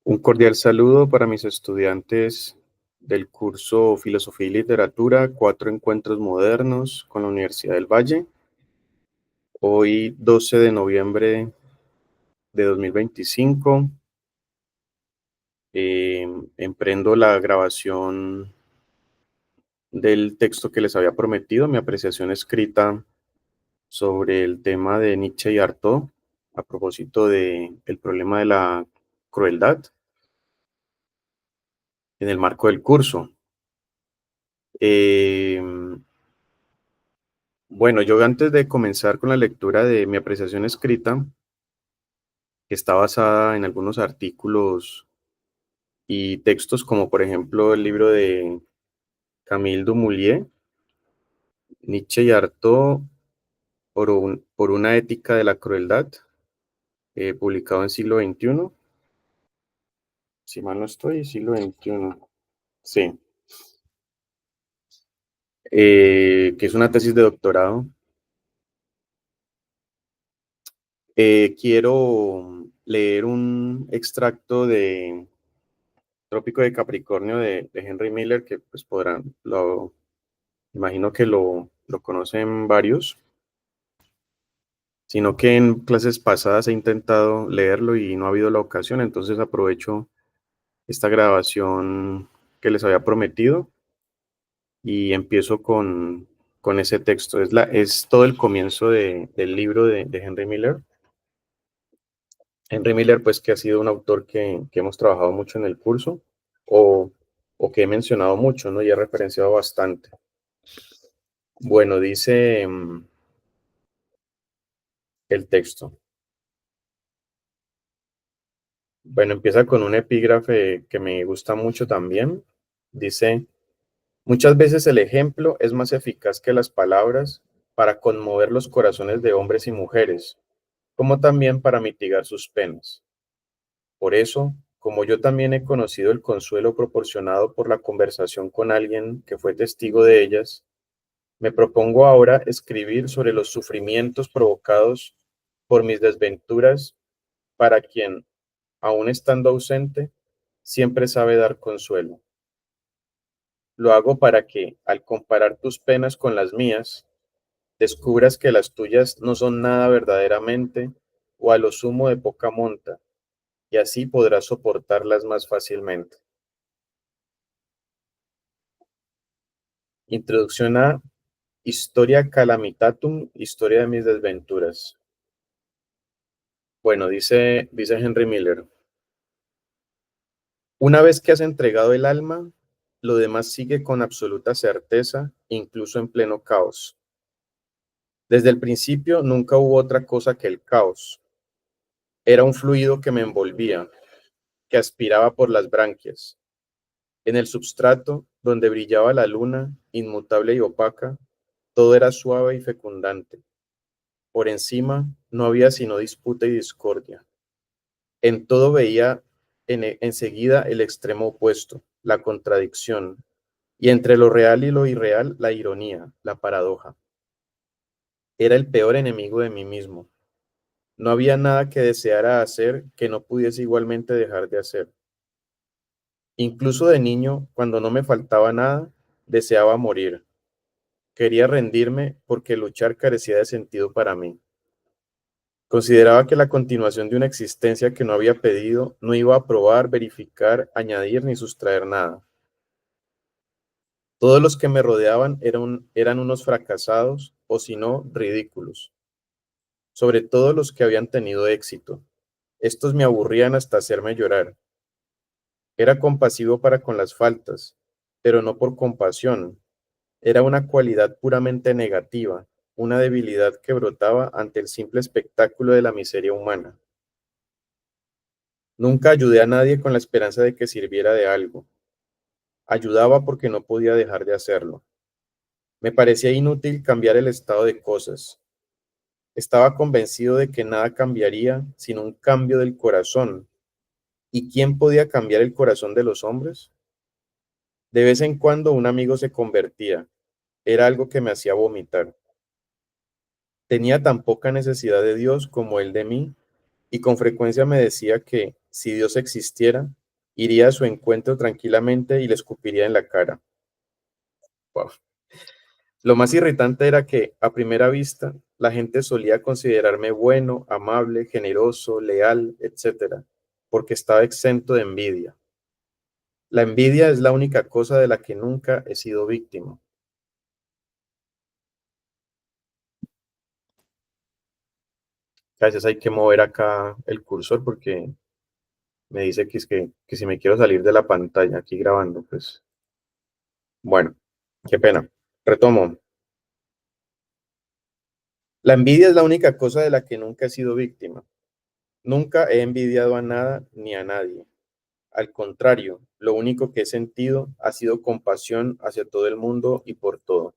Un cordial saludo para mis estudiantes del curso Filosofía y Literatura, Cuatro Encuentros Modernos con la Universidad del Valle. Hoy, 12 de noviembre de 2025, emprendo la grabación del texto que les había prometido, mi apreciación escrita sobre el tema de Nietzsche y Artaud, a propósito del problema de la crueldad en el marco del curso. Em, Bueno, yo antes de comenzar con la lectura de mi apreciación escrita, que está basada en algunos artículos y textos, como por ejemplo el libro de Camille Dumoulin, Nietzsche y Artaud, por una ética de la crueldad, publicado en siglo XXI, si mal no estoy, siglo XXI, sí, que es una tesis de doctorado. Quiero leer un extracto de Trópico de Capricornio de Henry Miller, que pues imagino que lo conocen varios, sino que en clases pasadas he intentado leerlo y no ha habido la ocasión, entonces aprovecho esta grabación que les había prometido y empiezo con ese texto. Es todo el comienzo del libro de Henry Miller. Henry Miller, pues que ha sido un autor que hemos trabajado mucho en el curso o, o que he mencionado mucho, ¿no? Y he referenciado bastante. Bueno, dice el texto. Bueno, empieza con un epígrafe que me gusta mucho también. Dice, muchas veces el ejemplo es más eficaz que las palabras para conmover los corazones de hombres y mujeres, como también para mitigar sus penas. Por eso, como yo también he conocido el consuelo proporcionado por la conversación con alguien que fue testigo de ellas, me propongo ahora escribir sobre los sufrimientos provocados por mis desventuras para quien, aun estando ausente, siempre sabe dar consuelo. Lo hago para que, al comparar tus penas con las mías, descubras que las tuyas no son nada verdaderamente, o a lo sumo de poca monta, y así podrás soportarlas más fácilmente. Introducción a Historia Calamitatum, Historia de mis desventuras. Bueno, dice Henry Miller, una vez que has entregado el alma, lo demás sigue con absoluta certeza, incluso en pleno caos. Desde el principio nunca hubo otra cosa que el caos. Era un fluido que me envolvía, que aspiraba por las branquias. En el substrato, donde brillaba la luna, inmutable y opaca, todo era suave y fecundante. Por encima no había sino disputa y discordia. En todo veía enseguida el extremo opuesto, la contradicción, y entre lo real y lo irreal, la ironía, la paradoja. Era el peor enemigo de mí mismo. No había nada que deseara hacer que no pudiese igualmente dejar de hacer. Incluso de niño, cuando no me faltaba nada, deseaba morir. Quería rendirme porque luchar carecía de sentido para mí. Consideraba que la continuación de una existencia que no había pedido no iba a probar, verificar, añadir ni sustraer nada. Todos los que me rodeaban eran unos fracasados o si no, ridículos. Sobre todo los que habían tenido éxito. Estos me aburrían hasta hacerme llorar. Era compasivo para con las faltas, pero no por compasión. Era una cualidad puramente negativa, una debilidad que brotaba ante el simple espectáculo de la miseria humana. Nunca ayudé a nadie con la esperanza de que sirviera de algo. Ayudaba porque no podía dejar de hacerlo. Me parecía inútil cambiar el estado de cosas. Estaba convencido de que nada cambiaría sin un cambio del corazón. ¿Y quién podía cambiar el corazón de los hombres? De vez en cuando un amigo se convertía. Era algo que me hacía vomitar. Tenía tan poca necesidad de Dios como él de mí, y con frecuencia me decía que, si Dios existiera, iría a su encuentro tranquilamente y le escupiría en la cara. Wow. Lo más irritante era que, a primera vista, la gente solía considerarme bueno, amable, generoso, leal, etcétera, porque estaba exento de envidia. La envidia es la única cosa de la que nunca he sido víctima. A veces hay que mover acá el cursor porque me dice que si me quiero salir de la pantalla aquí grabando, pues bueno, qué pena. Retomo. La envidia es la única cosa de la que nunca he sido víctima. Nunca he envidiado a nada ni a nadie. Al contrario, lo único que he sentido ha sido compasión hacia todo el mundo y por todo.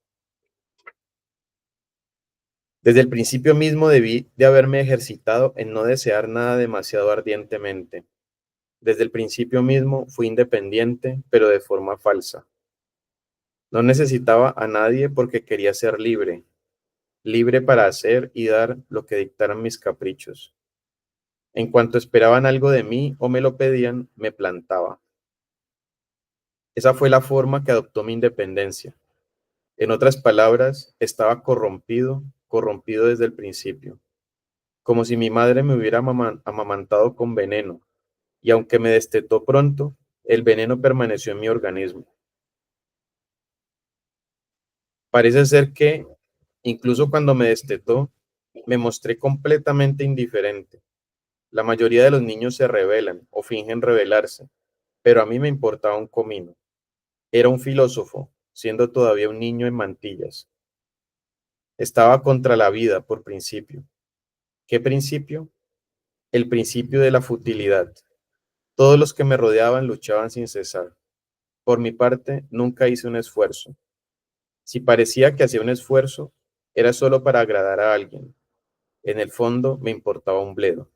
Desde el principio mismo debí de haberme ejercitado en no desear nada demasiado ardientemente. Desde el principio mismo fui independiente, pero de forma falsa. No necesitaba a nadie porque quería ser libre, libre para hacer y dar lo que dictaran mis caprichos. En cuanto esperaban algo de mí o me lo pedían, me plantaba. Esa fue la forma que adoptó mi independencia. En otras palabras, estaba corrompido, corrompido desde el principio, como si mi madre me hubiera amamantado con veneno, y aunque me destetó pronto, el veneno permaneció en mi organismo. Parece ser que, incluso cuando me destetó, me mostré completamente indiferente. La mayoría de los niños se rebelan o fingen rebelarse, pero a mí me importaba un comino. Era un filósofo, siendo todavía un niño en mantillas. Estaba contra la vida por principio. ¿Qué principio? El principio de la futilidad. Todos los que me rodeaban luchaban sin cesar. Por mi parte, nunca hice un esfuerzo. Si parecía que hacía un esfuerzo, era solo para agradar a alguien. En el fondo, me importaba un bledo.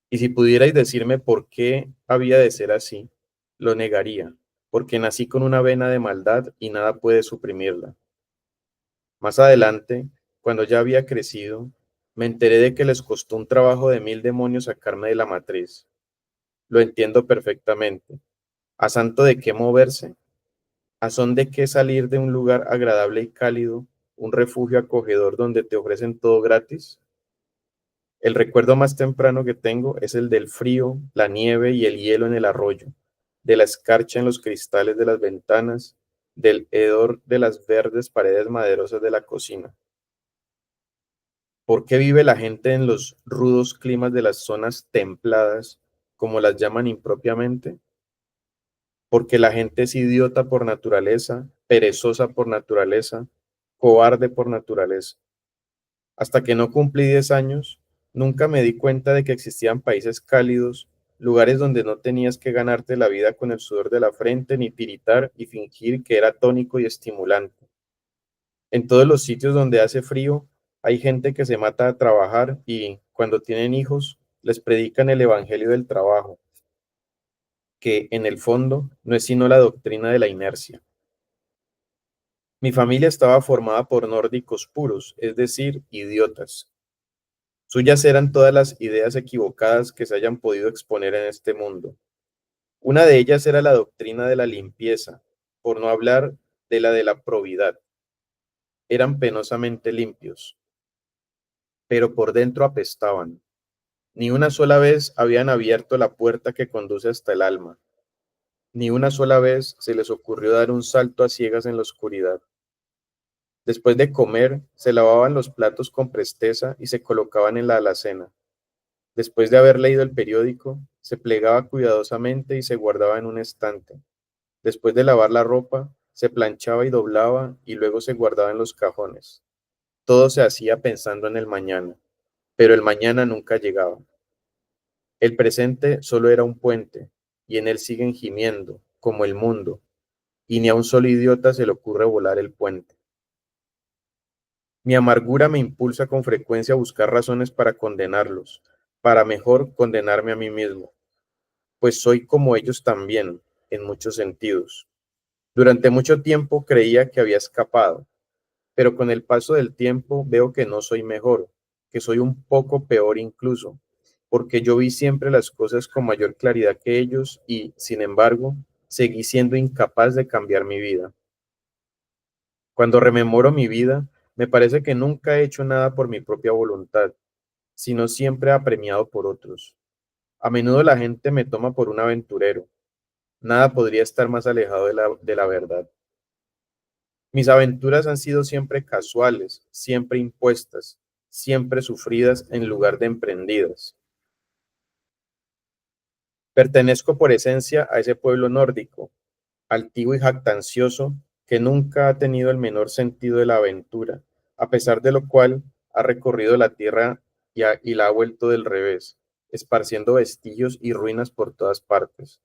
Y si pudierais decirme por qué había de ser así, lo negaría, porque nací con una vena de maldad y nada puede suprimirla. Más adelante, cuando ya había crecido, me enteré de que les costó un trabajo de 1000 demonios sacarme de la matriz. Lo entiendo perfectamente. ¿A santo de qué moverse? ¿A son de qué salir de un lugar agradable y cálido, un refugio acogedor donde te ofrecen todo gratis? El recuerdo más temprano que tengo es el del frío, la nieve y el hielo en el arroyo, de la escarcha en los cristales de las ventanas, del hedor de las verdes paredes maderosas de la cocina. ¿Por qué vive la gente en los rudos climas de las zonas templadas, como las llaman impropiamente? Porque la gente es idiota por naturaleza, perezosa por naturaleza, cobarde por naturaleza. Hasta que no cumplí 10 años, nunca me di cuenta de que existían países cálidos, lugares donde no tenías que ganarte la vida con el sudor de la frente, ni tiritar y fingir que era tónico y estimulante. En todos los sitios donde hace frío, hay gente que se mata a trabajar y, cuando tienen hijos, les predican el evangelio del trabajo, que en el fondo no es sino la doctrina de la inercia. Mi familia estaba formada por nórdicos puros, es decir, idiotas. Suyas eran todas las ideas equivocadas que se hayan podido exponer en este mundo. Una de ellas era la doctrina de la limpieza, por no hablar de la probidad. Eran penosamente limpios, pero por dentro apestaban. Ni una sola vez habían abierto la puerta que conduce hasta el alma. Ni una sola vez se les ocurrió dar un salto a ciegas en la oscuridad. Después de comer, se lavaban los platos con presteza y se colocaban en la alacena. Después de haber leído el periódico, se plegaba cuidadosamente y se guardaba en un estante. Después de lavar la ropa, se planchaba y doblaba y luego se guardaba en los cajones. Todo se hacía pensando en el mañana, pero el mañana nunca llegaba. El presente solo era un puente, y en él siguen gimiendo, como el mundo, y ni a un solo idiota se le ocurre volar el puente. Mi amargura me impulsa con frecuencia a buscar razones para condenarlos, para mejor condenarme a mí mismo, pues soy como ellos también, en muchos sentidos. Durante mucho tiempo creía que había escapado, pero con el paso del tiempo veo que no soy mejor, que soy un poco peor incluso, porque yo vi siempre las cosas con mayor claridad que ellos y, sin embargo, seguí siendo incapaz de cambiar mi vida. Cuando rememoro mi vida, me parece que nunca he hecho nada por mi propia voluntad, sino siempre apremiado por otros. A menudo la gente me toma por un aventurero. Nada podría estar más alejado de la verdad. Mis aventuras han sido siempre casuales, siempre impuestas, siempre sufridas en lugar de emprendidas. Pertenezco por esencia a ese pueblo nórdico, altivo y jactancioso, que nunca ha tenido el menor sentido de la aventura, a pesar de lo cual ha recorrido la tierra y la ha vuelto del revés, esparciendo vestigios y ruinas por todas partes.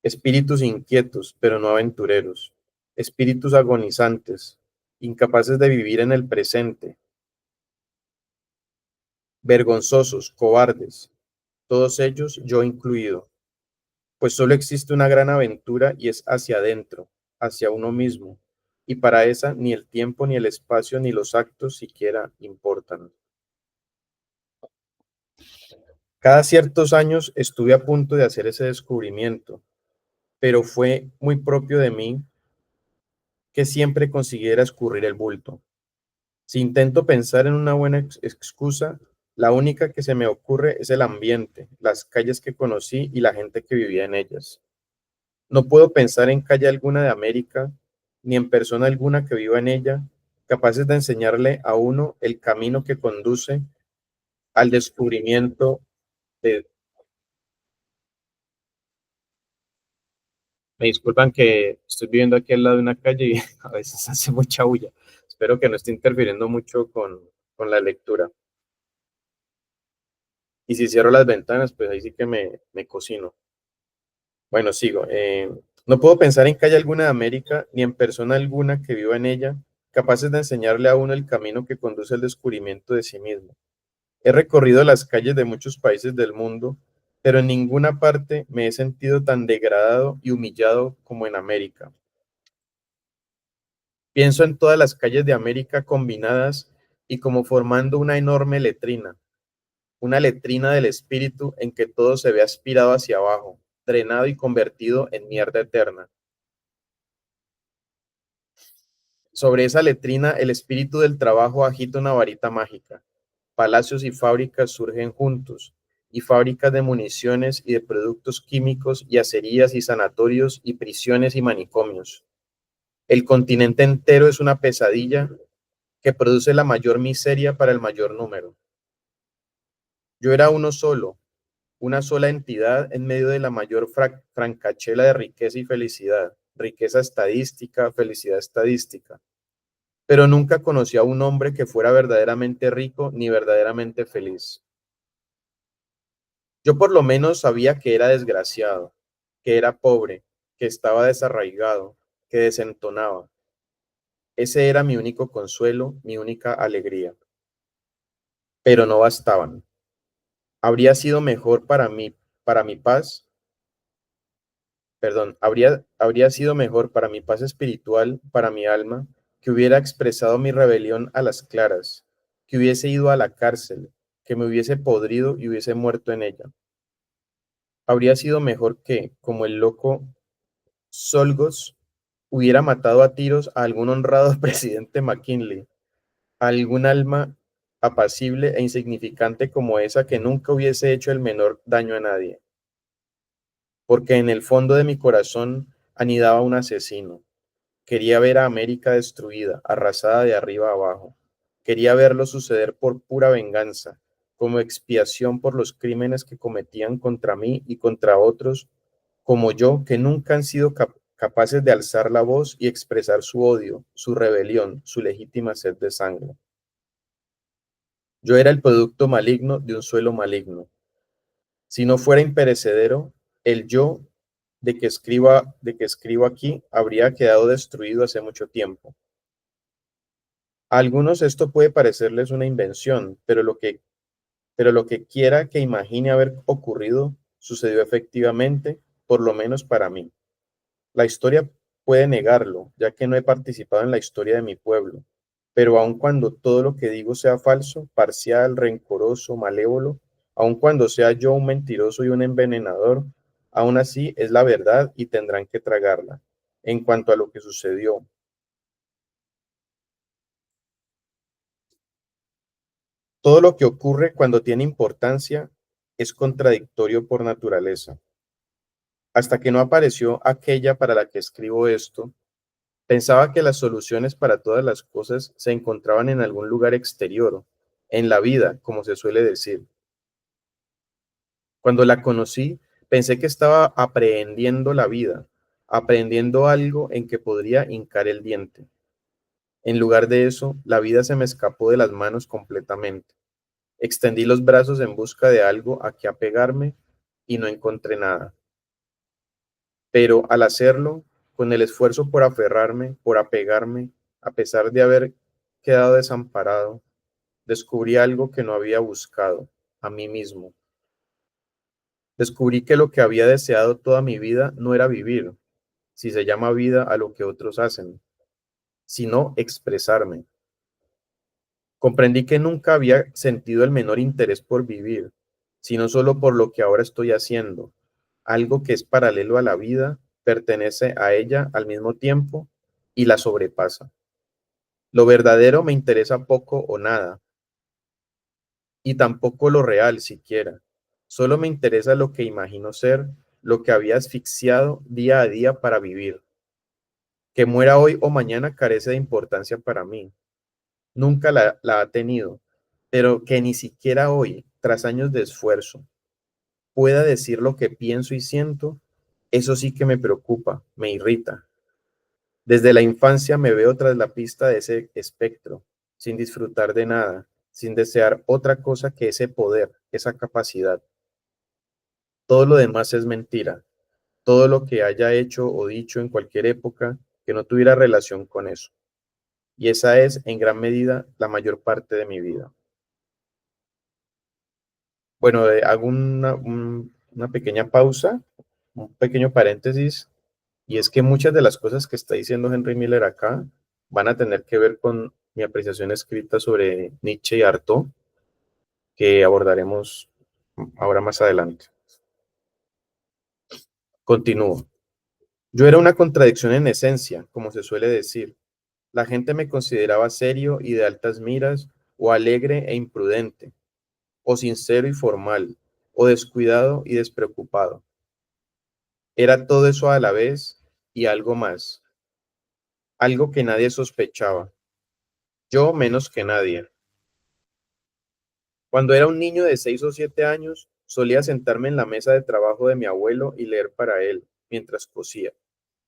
Espíritus inquietos, pero no aventureros, espíritus agonizantes, incapaces de vivir en el presente, vergonzosos, cobardes, todos ellos yo incluido, pues solo existe una gran aventura y es hacia adentro, hacia uno mismo, y para esa ni el tiempo, ni el espacio, ni los actos siquiera importan. Cada ciertos años estuve a punto de hacer ese descubrimiento, pero fue muy propio de mí que siempre consiguiera escurrir el bulto. Si intento pensar en una buena excusa, la única que se me ocurre es el ambiente, las calles que conocí y la gente que vivía en ellas. No puedo pensar en calle alguna de América, ni en persona alguna que viva en ella, capaces de enseñarle a uno el camino que conduce al descubrimiento de... Me disculpan que estoy viviendo aquí al lado de una calle y a veces hace mucha bulla. Espero que no esté interfiriendo mucho con la lectura. Y si cierro las ventanas, pues ahí sí que me cocino. Bueno, sigo. No puedo pensar en calle alguna de América, ni en persona alguna que viva en ella, capaces de enseñarle a uno el camino que conduce al descubrimiento de sí mismo. He recorrido las calles de muchos países del mundo, pero en ninguna parte me he sentido tan degradado y humillado como en América. Pienso en todas las calles de América combinadas y como formando una letrina del espíritu en que todo se ve aspirado hacia abajo, drenado y convertido en mierda eterna. Sobre esa letrina, el espíritu del trabajo agita una varita mágica. Palacios y fábricas surgen juntos, y fábricas de municiones y de productos químicos, y acerías y sanatorios, y prisiones y manicomios. El continente entero es una pesadilla que produce la mayor miseria para el mayor número. Yo era uno solo, una sola entidad en medio de la mayor francachela de riqueza y felicidad, riqueza estadística, felicidad estadística. Pero nunca conocí a un hombre que fuera verdaderamente rico ni verdaderamente feliz. Yo por lo menos sabía que era desgraciado, que era pobre, que estaba desarraigado, que desentonaba. Ese era mi único consuelo, mi única alegría. Pero no bastaban. Habría sido mejor para mi paz, perdón, habría sido mejor para mi paz espiritual, para mi alma, que hubiera expresado mi rebelión a las claras, que hubiese ido a la cárcel, que me hubiese podrido y hubiese muerto en ella. Habría sido mejor que, como el loco Solgos, hubiera matado a tiros a algún honrado presidente McKinley, a algún alma apacible e insignificante como esa que nunca hubiese hecho el menor daño a nadie, porque en el fondo de mi corazón anidaba un asesino. Quería ver a América destruida, arrasada de arriba a abajo. Quería verlo suceder por pura venganza, como expiación por los crímenes que cometían contra mí y contra otros como yo, que nunca han sido capaces de alzar la voz y expresar su odio, su rebelión, su legítima sed de sangre. Yo era el producto maligno de un suelo maligno. Si no fuera imperecedero, el yo de que escribo aquí habría quedado destruido hace mucho tiempo. A algunos esto puede parecerles una invención, pero lo que quiera que imagine haber ocurrido sucedió efectivamente, por lo menos para mí. La historia puede negarlo, ya que no he participado en la historia de mi pueblo, pero aun cuando todo lo que digo sea falso, parcial, rencoroso, malévolo, Aun cuando sea yo un mentiroso y un envenenador, aún así es la verdad y tendrán que tragarla. En cuanto a lo que sucedió, todo lo que ocurre cuando tiene importancia es contradictorio por naturaleza. Hasta que no apareció aquella para la que escribo esto, pensaba que las soluciones para todas las cosas se encontraban en algún lugar exterior, en la vida, como se suele decir. Cuando la conocí, pensé que estaba aprehendiendo la vida, aprendiendo algo en que podría hincar el diente. En lugar de eso, la vida se me escapó de las manos completamente. Extendí los brazos en busca de algo a que apegarme y no encontré nada. Pero al hacerlo, con el esfuerzo por aferrarme, por apegarme, a pesar de haber quedado desamparado, descubrí algo que no había buscado, a mí mismo. Descubrí que lo que había deseado toda mi vida no era vivir, si se llama vida a lo que otros hacen, sino expresarme. Comprendí que nunca había sentido el menor interés por vivir, sino solo por lo que ahora estoy haciendo, algo que es paralelo a la vida, pertenece a ella al mismo tiempo y la sobrepasa. Lo verdadero me interesa poco o nada, y tampoco lo real siquiera. Solo me interesa lo que imagino ser, lo que había asfixiado día a día para vivir. Que muera hoy o mañana carece de importancia para mí. Nunca la ha tenido, pero que ni siquiera hoy, tras años de esfuerzo, pueda decir lo que pienso y siento, eso sí que me preocupa, me irrita. Desde la infancia me veo tras la pista de ese espectro, sin disfrutar de nada, sin desear otra cosa que ese poder, esa capacidad. Todo lo demás es mentira, todo lo que haya hecho o dicho en cualquier época que no tuviera relación con eso. Y esa es, en gran medida, la mayor parte de mi vida. Bueno, hago una pequeña pausa, un pequeño paréntesis, y es que muchas de las cosas que está diciendo Henry Miller acá van a tener que ver con mi apreciación escrita sobre Nietzsche y Artaud, que abordaremos ahora más adelante. Continúo. Yo era una contradicción en esencia, como se suele decir. La gente me consideraba serio y de altas miras, o alegre e imprudente, o sincero y formal, o descuidado y despreocupado. Era todo eso a la vez y algo más, algo que nadie sospechaba, yo menos que nadie. Cuando era un niño de 6 o 7 años, solía sentarme en la mesa de trabajo de mi abuelo y leer para él, mientras cosía.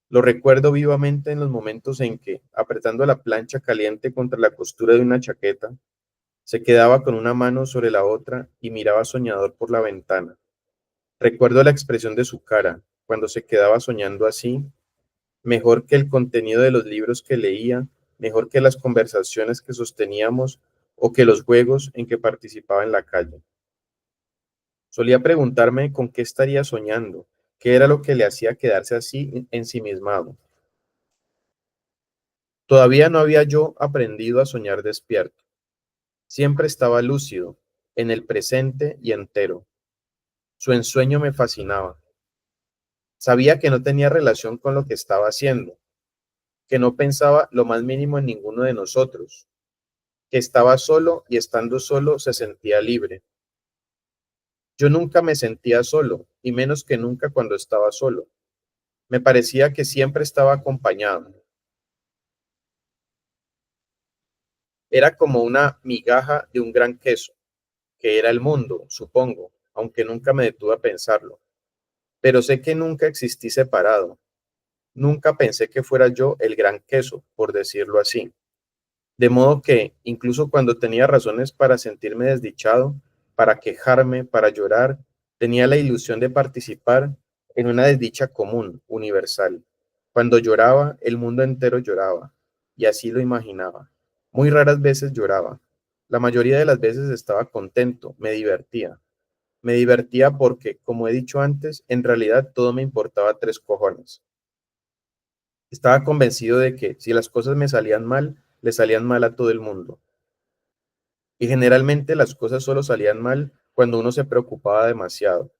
Lo recuerdo vivamente en los momentos en que, apretando la plancha caliente contra la costura de una chaqueta, se quedaba con una mano sobre la otra y miraba soñador por la ventana. Recuerdo la expresión de su cara, cuando se quedaba soñando así, mejor que el contenido de los libros que leía, mejor que las conversaciones que sosteníamos o que los juegos en que participaba en la calle. Solía preguntarme con qué estaría soñando, qué era lo que le hacía quedarse así ensimismado. Todavía no había yo aprendido a soñar despierto. Siempre estaba lúcido, en el presente y entero. Su ensueño me fascinaba. Sabía que no tenía relación con lo que estaba haciendo, que no pensaba lo más mínimo en ninguno de nosotros, que estaba solo y estando solo se sentía libre. Yo nunca me sentía solo, y menos que nunca cuando estaba solo. Me parecía que siempre estaba acompañado. Era como una migaja de un gran queso, que era el mundo, supongo, aunque nunca me detuve a pensarlo. Pero sé que nunca existí separado. Nunca pensé que fuera yo el gran queso, por decirlo así. De modo que, incluso cuando tenía razones para sentirme desdichado, para quejarme, para llorar, tenía la ilusión de participar en una desdicha común, universal. Cuando lloraba, el mundo entero lloraba, y así lo imaginaba. Muy raras veces lloraba. La mayoría de las veces estaba contento, me divertía. Me divertía porque, como he dicho antes, en realidad todo me importaba tres cojones. Estaba convencido de que si las cosas me salían mal, le salían mal a todo el mundo. Y generalmente las cosas solo salían mal cuando uno se preocupaba demasiado.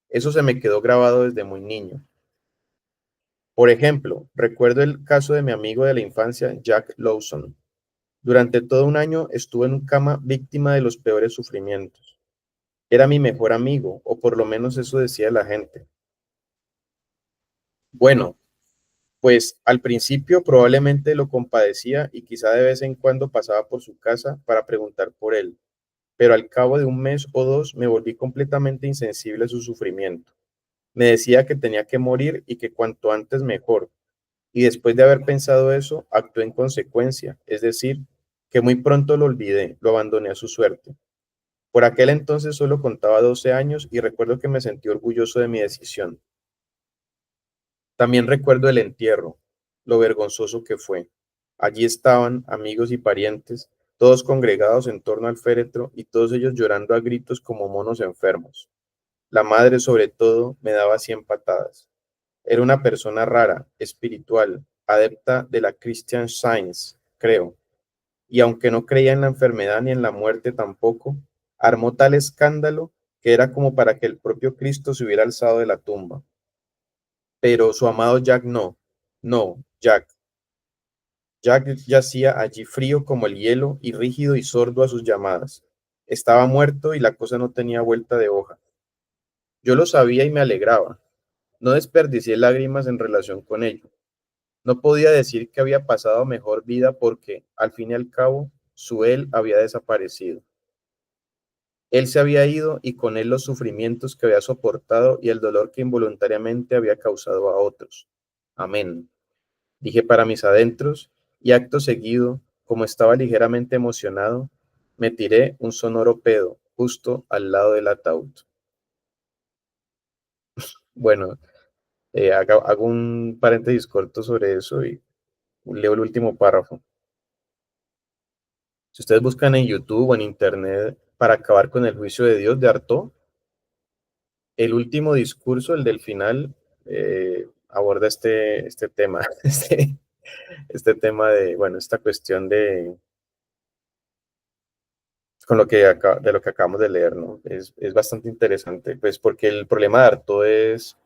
Eso se me quedó grabado desde muy niño. Por ejemplo, recuerdo el caso de mi amigo de la infancia, Jack Lawson. Durante todo un año estuve en cama víctima de los peores sufrimientos. Era mi mejor amigo, o por lo menos eso decía la gente. Bueno, pues al principio probablemente lo compadecía y quizá de vez en cuando pasaba por su casa para preguntar por él, pero al cabo de un mes o dos me volví completamente insensible a su sufrimiento. Me decía que tenía que morir y que cuanto antes mejor, y después de haber pensado eso, actué en consecuencia, es decir, que muy pronto lo olvidé, lo abandoné a su suerte. Por aquel entonces solo contaba 12 años y recuerdo que me sentí orgulloso de mi decisión. También recuerdo el entierro, lo vergonzoso que fue. Allí estaban amigos y parientes, todos congregados en torno al féretro y todos ellos llorando a gritos como monos enfermos. La madre, sobre todo, me daba 100 patadas. Era una persona rara, espiritual, adepta de la Christian Science, creo, y aunque no creía en la enfermedad ni en la muerte tampoco, armó tal escándalo que era como para que el propio Cristo se hubiera alzado de la tumba. Pero su amado Jack no, no, Jack. Jack yacía allí frío como el hielo y rígido y sordo a sus llamadas. Estaba muerto y la cosa no tenía vuelta de hoja. Yo lo sabía y me alegraba. No desperdicié lágrimas en relación con ello. No podía decir que había pasado mejor vida porque, al fin y al cabo, su él había desaparecido. Él se había ido y con él los sufrimientos que había soportado y el dolor que involuntariamente había causado a otros. Amén. Dije para mis adentros y acto seguido, como estaba ligeramente emocionado, me tiré un sonoro pedo justo al lado del ataúd. Bueno, hago un paréntesis corto sobre eso y leo el último párrafo. Si ustedes buscan en YouTube o en Internet para acabar con el juicio de Dios de Artaud, el último discurso, el del final, aborda este tema, este tema de, bueno, esta cuestión de, de lo que acabamos de leer, ¿no? Es bastante interesante, pues porque el problema de Artaud es,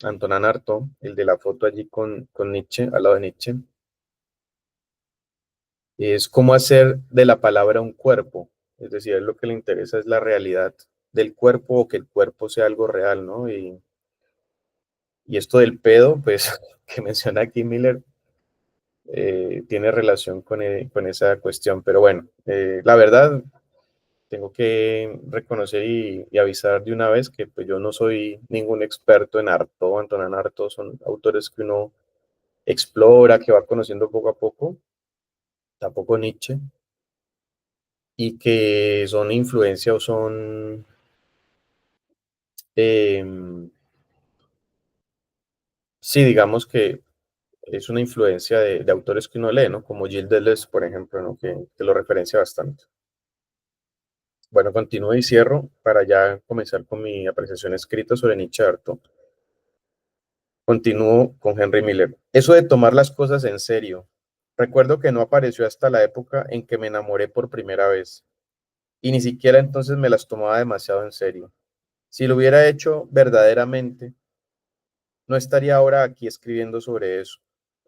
Antonin Artaud, el de la foto allí con Nietzsche, al lado de Nietzsche, es cómo hacer de la palabra un cuerpo, es decir, lo que le interesa es la realidad del cuerpo o que el cuerpo sea algo real, ¿no? Y esto del pedo, pues, que menciona aquí Miller, tiene relación con esa cuestión, pero bueno, la verdad, tengo que reconocer y avisar de una vez que pues, yo no soy ningún experto en Artaud, Antonin Artaud, son autores que uno explora, que va conociendo poco a poco, tampoco Nietzsche, y que son influencia o son, eh, sí, digamos que es una influencia de autores que uno lee, ¿no? Como Gilles Deleuze, por ejemplo, ¿no? Que lo referencia bastante. Bueno, continúo y cierro para ya comenzar con mi apreciación escrita sobre Nietzsche Artaud. Continúo con Henry Miller. Eso de tomar las cosas en serio. Recuerdo que no apareció hasta la época en que me enamoré por primera vez, y ni siquiera entonces me las tomaba demasiado en serio. Si lo hubiera hecho verdaderamente, no estaría ahora aquí escribiendo sobre eso.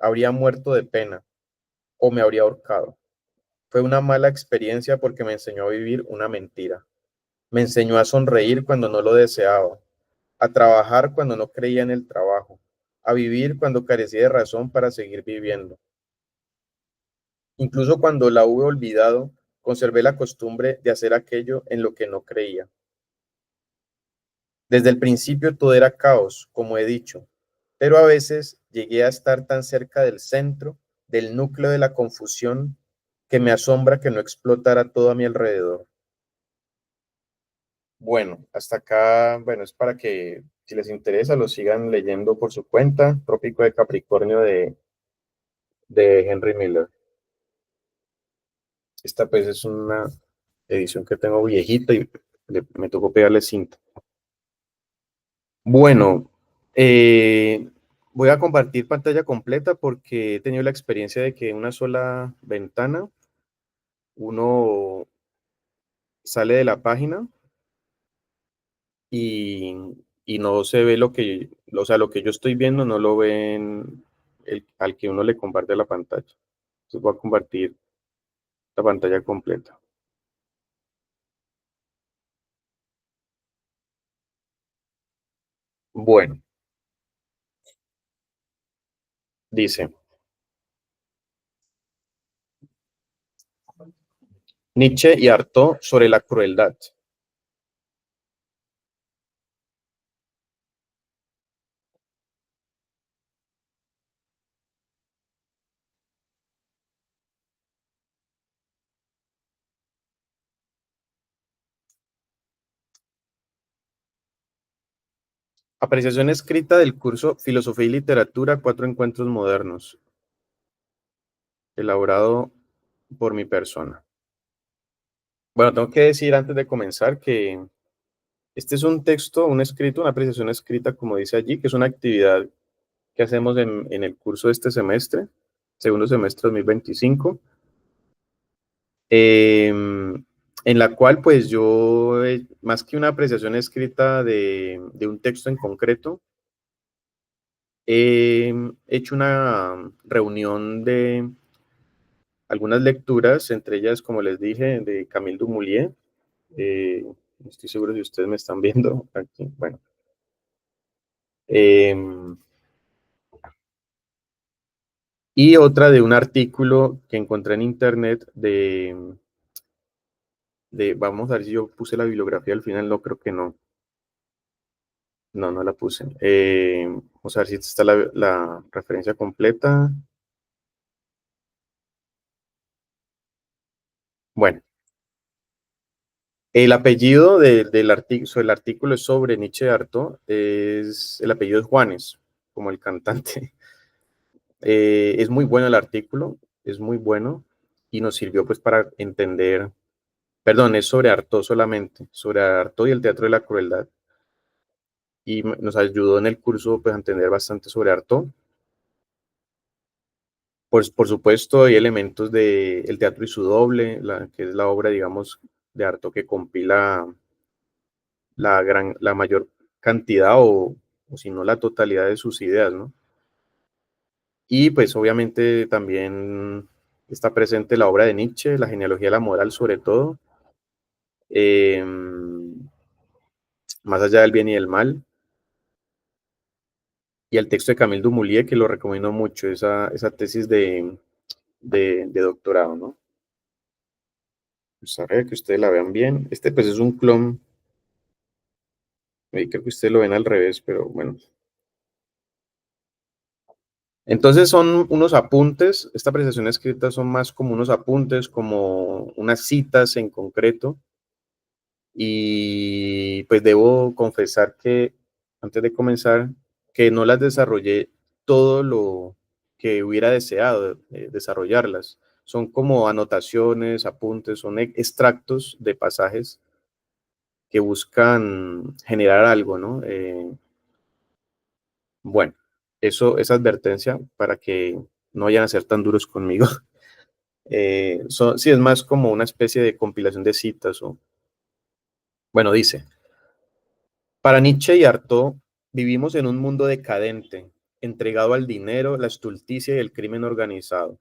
Habría muerto de pena o me habría ahorcado. Fue una mala experiencia porque me enseñó a vivir una mentira. Me enseñó a sonreír cuando no lo deseaba, a trabajar cuando no creía en el trabajo, a vivir cuando carecía de razón para seguir viviendo. Incluso cuando la hube olvidado, conservé la costumbre de hacer aquello en lo que no creía. Desde el principio todo era caos, como he dicho, pero a veces llegué a estar tan cerca del centro, del núcleo de la confusión, que me asombra que no explotara todo a mi alrededor. Bueno, hasta acá, bueno, es para que si les interesa lo sigan leyendo por su cuenta, Trópico de Capricornio de Henry Miller. Esta pues es una edición que tengo viejita y me tocó pegarle cinta. Bueno, voy a compartir pantalla completa porque he tenido la experiencia de que en una sola ventana uno sale de la página y, y no se ve lo que, o sea, lo que yo estoy viendo no lo ven al que uno le comparte la pantalla. Entonces voy a compartir la pantalla completa. Bueno, dice, Nietzsche y Artaud sobre la crueldad. Apreciación escrita del curso Filosofía y Literatura, cuatro encuentros modernos, elaborado por mi persona. Bueno, tengo que decir antes de comenzar que este es un texto, un escrito, una apreciación escrita, como dice allí, que es una actividad que hacemos en el curso de este semestre, segundo semestre 2025, en la cual pues yo, más que una apreciación escrita de un texto en concreto, he hecho una reunión de algunas lecturas, entre ellas, como les dije, de Camille Dumoulin. No estoy seguro si ustedes me están viendo aquí. Bueno, eh, y otra de un artículo que encontré en internet vamos a ver si yo puse la bibliografía al final, no creo que no. No, no la puse. Vamos a ver si está la referencia completa. Bueno, el apellido el artículo es sobre Nietzsche Arto, el apellido es Juanes, como el cantante. Es muy bueno el artículo, es muy bueno y nos sirvió pues para entender, perdón, es sobre Artaud solamente, sobre Artaud y el teatro de la crueldad. Y nos ayudó en el curso pues a entender bastante sobre Artaud. Pues por supuesto hay elementos de El teatro y su doble, que es la obra, digamos, de Artaud que compila la mayor cantidad o si no la totalidad de sus ideas, ¿no? Y pues obviamente también está presente la obra de Nietzsche, la genealogía de la moral sobre todo, eh, más allá del bien y del mal, y el texto de Camille Dumoulin, que lo recomiendo mucho, esa tesis de doctorado, ¿no? Pues a ver que ustedes la vean bien. Este pues es un clon, creo que ustedes lo ven al revés, pero bueno. Entonces son unos apuntes, esta apreciación escrita son más como unos apuntes, como unas citas en concreto, y pues debo confesar que antes de comenzar, que no las desarrollé todo lo que hubiera deseado desarrollarlas. Son como anotaciones, apuntes, son extractos de pasajes que buscan generar algo, ¿no? Bueno, esa advertencia para que no vayan a ser tan duros conmigo. Sí, es más como una especie de compilación de citas. Bueno, dice, para Nietzsche y Artaud, vivimos en un mundo decadente, entregado al dinero, la estulticia y el crimen organizado.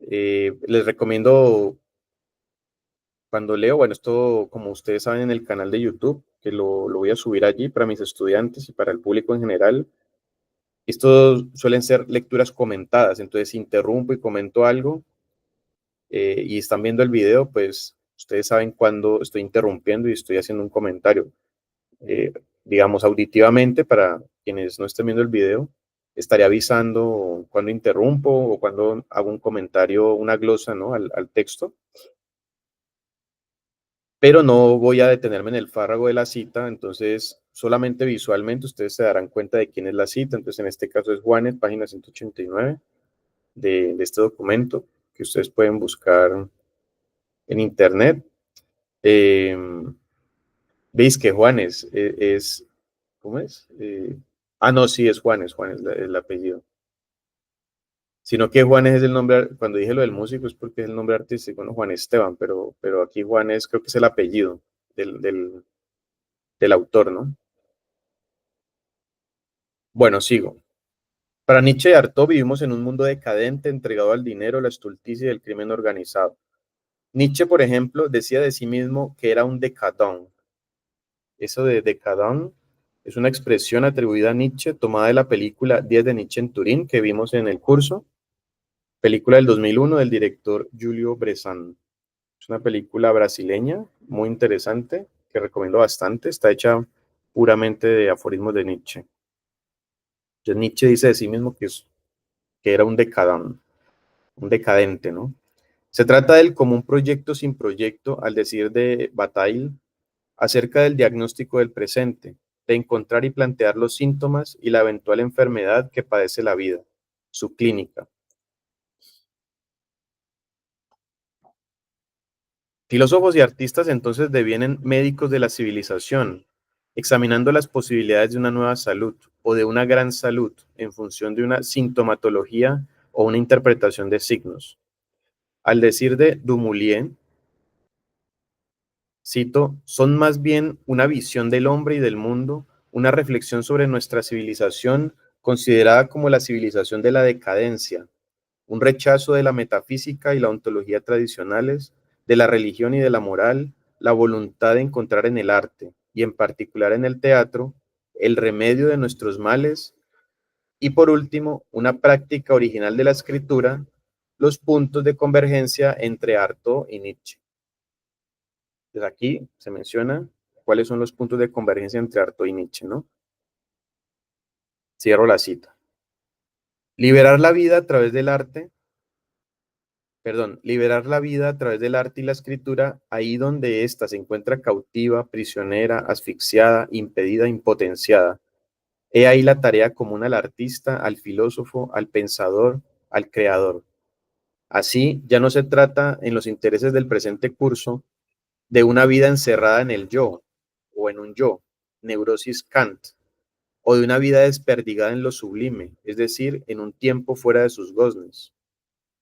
Les recomiendo cuando leo, bueno, esto como ustedes saben en el canal de YouTube, que lo voy a subir allí para mis estudiantes y para el público en general. Estos suelen ser lecturas comentadas, entonces si interrumpo y comento algo y están viendo el video, pues ustedes saben cuando estoy interrumpiendo y estoy haciendo un comentario. Eh, digamos, auditivamente, para quienes no estén viendo el video, estaré avisando cuando interrumpo o cuando hago un comentario, una glosa, ¿no? al texto, pero no voy a detenerme en el párrafo de la cita, entonces solamente visualmente ustedes se darán cuenta de quién es la cita, entonces en este caso es Juanes, página 189 de este documento que ustedes pueden buscar en internet. Eh, Veis que Juanes ¿cómo es? No, sí, es Juanes, Juanes el apellido. Sino que Juanes es el nombre, cuando dije lo del músico es porque es el nombre artístico, ¿no? Juan Esteban, pero aquí Juanes creo que es el apellido del del autor, ¿no? Bueno, sigo. Para Nietzsche y Artaud vivimos en un mundo decadente, entregado al dinero, la estulticia y el crimen organizado. Nietzsche, por ejemplo, decía de sí mismo que era un decadón. Eso de decadón es una expresión atribuida a Nietzsche, tomada de la película 10 de Nietzsche en Turín, que vimos en el curso, película del 2001 del director Julio Bressan. Es una película brasileña muy interesante que recomiendo bastante. Está hecha puramente de aforismos de Nietzsche. Entonces, Nietzsche dice de sí mismo que era un decadón, un decadente, ¿no? Se trata de él como un proyecto sin proyecto, al decir de Bataille, acerca del diagnóstico del presente, de encontrar y plantear los síntomas y la eventual enfermedad que padece la vida, su clínica. Filósofos y artistas entonces devienen médicos de la civilización, examinando las posibilidades de una nueva salud o de una gran salud en función de una sintomatología o una interpretación de signos. Al decir de Dumoulin, cito, son más bien una visión del hombre y del mundo, una reflexión sobre nuestra civilización considerada como la civilización de la decadencia, un rechazo de la metafísica y la ontología tradicionales, de la religión y de la moral, la voluntad de encontrar en el arte, y en particular en el teatro, el remedio de nuestros males, y por último, una práctica original de la escritura, los puntos de convergencia entre Artaud y Nietzsche. Desde aquí se menciona cuáles son los puntos de convergencia entre Artaud y Nietzsche, ¿no? Cierro la cita. Liberar la vida a través del arte, liberar la vida a través del arte y la escritura, ahí donde ésta se encuentra cautiva, prisionera, asfixiada, impedida, impotenciada. He ahí la tarea común al artista, al filósofo, al pensador, al creador. Así, ya no se trata, en los intereses del presente curso, de una vida encerrada en el yo, o en un yo, neurosis Kant, o de una vida desperdigada en lo sublime, es decir, en un tiempo fuera de sus goznes,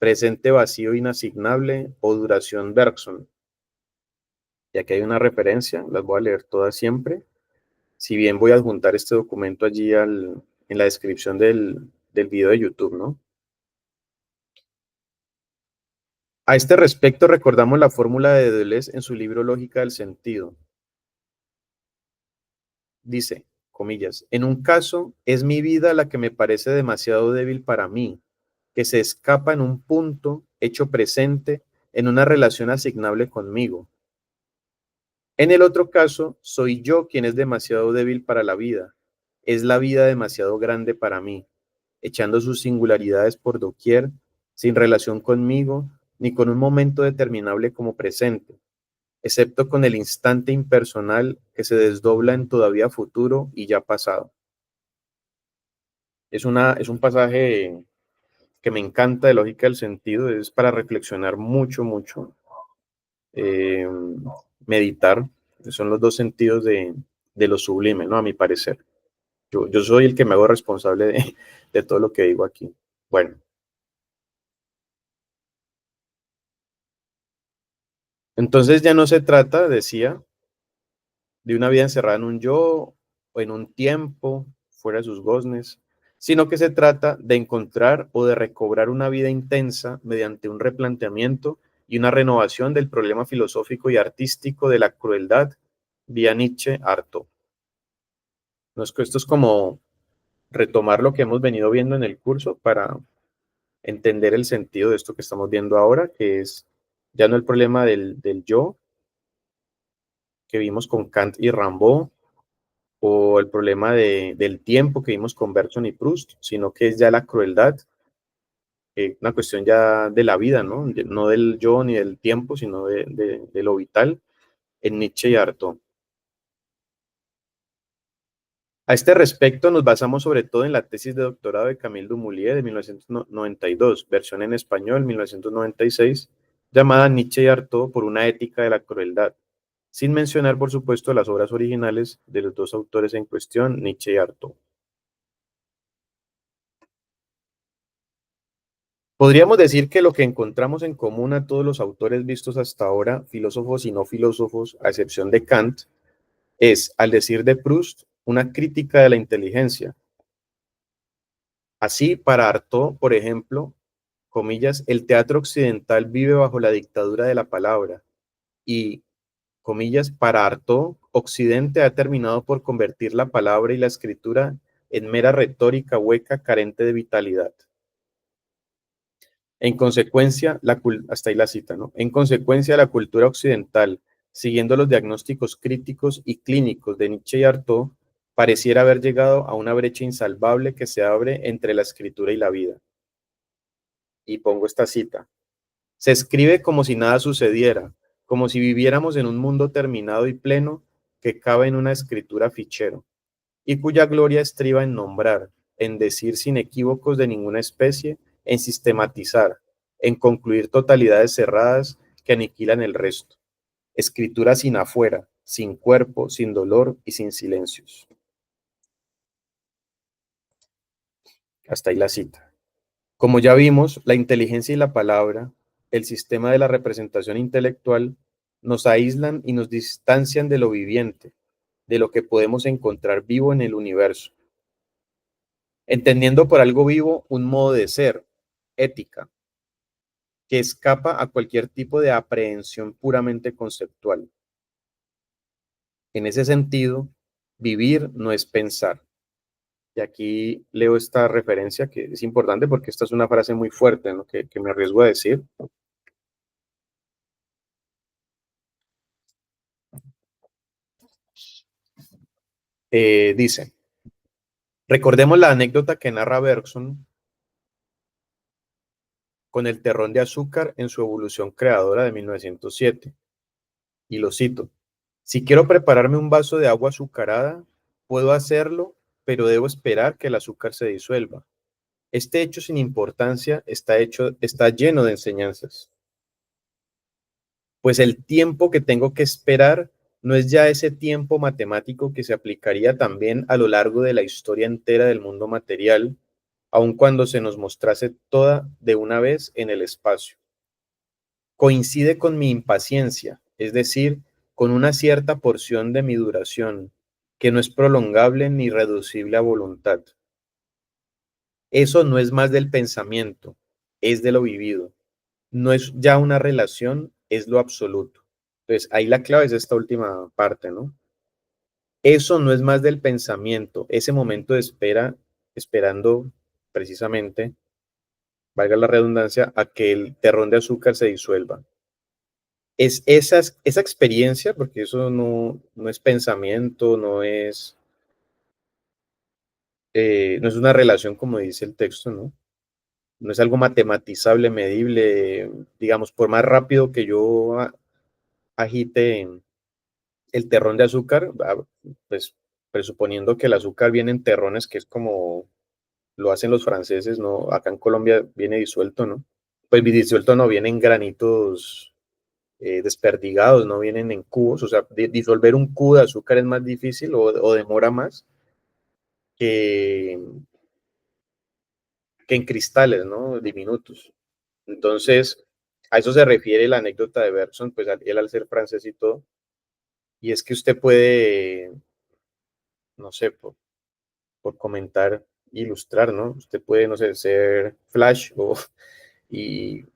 presente vacío inasignable o duración Bergson. Y aquí hay una referencia, las voy a leer todas siempre. Si bien voy a adjuntar este documento allí en la descripción del video de YouTube, ¿no? A este respecto, recordamos la fórmula de Deleuze en su libro Lógica del Sentido. Dice, comillas, en un caso es mi vida la que me parece demasiado débil para mí, que se escapa en un punto hecho presente en una relación asignable conmigo. En el otro caso, soy yo quien es demasiado débil para la vida. Es la vida demasiado grande para mí, echando sus singularidades por doquier, sin relación conmigo, ni con un momento determinable como presente, excepto con el instante impersonal que se desdobla en todavía futuro y ya pasado. Es un pasaje que me encanta de lógica del sentido, es para reflexionar mucho, mucho, eh, meditar, son los dos sentidos de lo sublime, ¿no? A mi parecer. Yo soy el que me hago responsable de todo lo que digo aquí. Bueno, entonces ya no se trata, decía, de una vida encerrada en un yo o en un tiempo fuera de sus goznes, sino que se trata de encontrar o de recobrar una vida intensa mediante un replanteamiento y una renovación del problema filosófico y artístico de la crueldad vía Nietzsche harto. Esto es como retomar lo que hemos venido viendo en el curso para entender el sentido de esto que estamos viendo ahora, que es ya no el problema del yo que vimos con Kant y Rimbaud, o el problema del tiempo que vimos con Bergson y Proust, sino que es ya la crueldad, una cuestión ya de la vida, ¿no? No del yo ni del tiempo, sino de lo vital en Nietzsche y Artaud. A este respecto nos basamos sobre todo en la tesis de doctorado de Camille Dumoulin de 1992, versión en español 1996, llamada Nietzsche y Artaud por una ética de la crueldad, sin mencionar, por supuesto, las obras originales de los dos autores en cuestión, Nietzsche y Artaud. Podríamos decir que lo que encontramos en común a todos los autores vistos hasta ahora, filósofos y no filósofos, a excepción de Kant, Es, al decir de Proust, una crítica de la inteligencia. Así, para Artaud, por ejemplo, comillas, el teatro occidental vive bajo la dictadura de la palabra y, comillas, para Artaud, Occidente ha terminado por convertir la palabra y la escritura en mera retórica hueca carente de vitalidad. En consecuencia, hasta ahí la cita, ¿no? En consecuencia, la cultura occidental, siguiendo los diagnósticos críticos y clínicos de Nietzsche y Artaud, pareciera haber llegado a una brecha insalvable que se abre entre la escritura y la vida. Y pongo esta cita. Se escribe como si nada sucediera, como si viviéramos en un mundo terminado y pleno que cabe en una escritura fichero, y cuya gloria estriba en nombrar, en decir sin equívocos de ninguna especie, en sistematizar, en concluir totalidades cerradas que aniquilan el resto. Escritura sin afuera, sin cuerpo, sin dolor y sin silencios. Hasta ahí la cita. Como ya vimos, la inteligencia y la palabra, el sistema de la representación intelectual, nos aíslan y nos distancian de lo viviente, de lo que podemos encontrar vivo en el universo, entendiendo por algo vivo un modo de ser, ética, que escapa a cualquier tipo de aprehensión puramente conceptual. En ese sentido, vivir no es pensar. Y aquí leo esta referencia que es importante porque esta es una frase muy fuerte, ¿no? que me arriesgo a decir. Dice, recordemos la anécdota que narra Bergson con el terrón de azúcar en su evolución creadora de 1907. Y lo cito, si quiero prepararme un vaso de agua azucarada, puedo hacerlo, pero debo esperar que el azúcar se disuelva. Este hecho sin importancia está lleno de enseñanzas, pues el tiempo que tengo que esperar no es ya ese tiempo matemático que se aplicaría también a lo largo de la historia entera del mundo material, aun cuando se nos mostrase toda de una vez en el espacio. Coincide con mi impaciencia, es decir, con una cierta porción de mi duración, que no es prolongable ni reducible a voluntad. Eso no es más del pensamiento, es de lo vivido. No es ya una relación, es lo absoluto. Entonces, ahí la clave es esta última parte, ¿no? Eso no es más del pensamiento, ese momento de espera, esperando precisamente, valga la redundancia, a que el terrón de azúcar se disuelva. Es esa experiencia, porque eso no es pensamiento, no es una relación como dice el texto, ¿no? No es algo matematizable, medible, digamos, por más rápido que yo agite el terrón de azúcar, pues presuponiendo que el azúcar viene en terrones, que es como lo hacen los franceses, ¿no? Acá en Colombia viene disuelto, ¿no? Pues disuelto no, viene en granitos desperdigados, no vienen en cubos, o sea, disolver un cubo de azúcar es más difícil o demora más que, que en cristales, ¿no? Diminutos. Entonces, a eso se refiere la anécdota de Bergson, pues él al ser francés y todo, y es que usted puede, no sé, por comentar, ilustrar, ¿no? Usted puede, no sé, ser Flash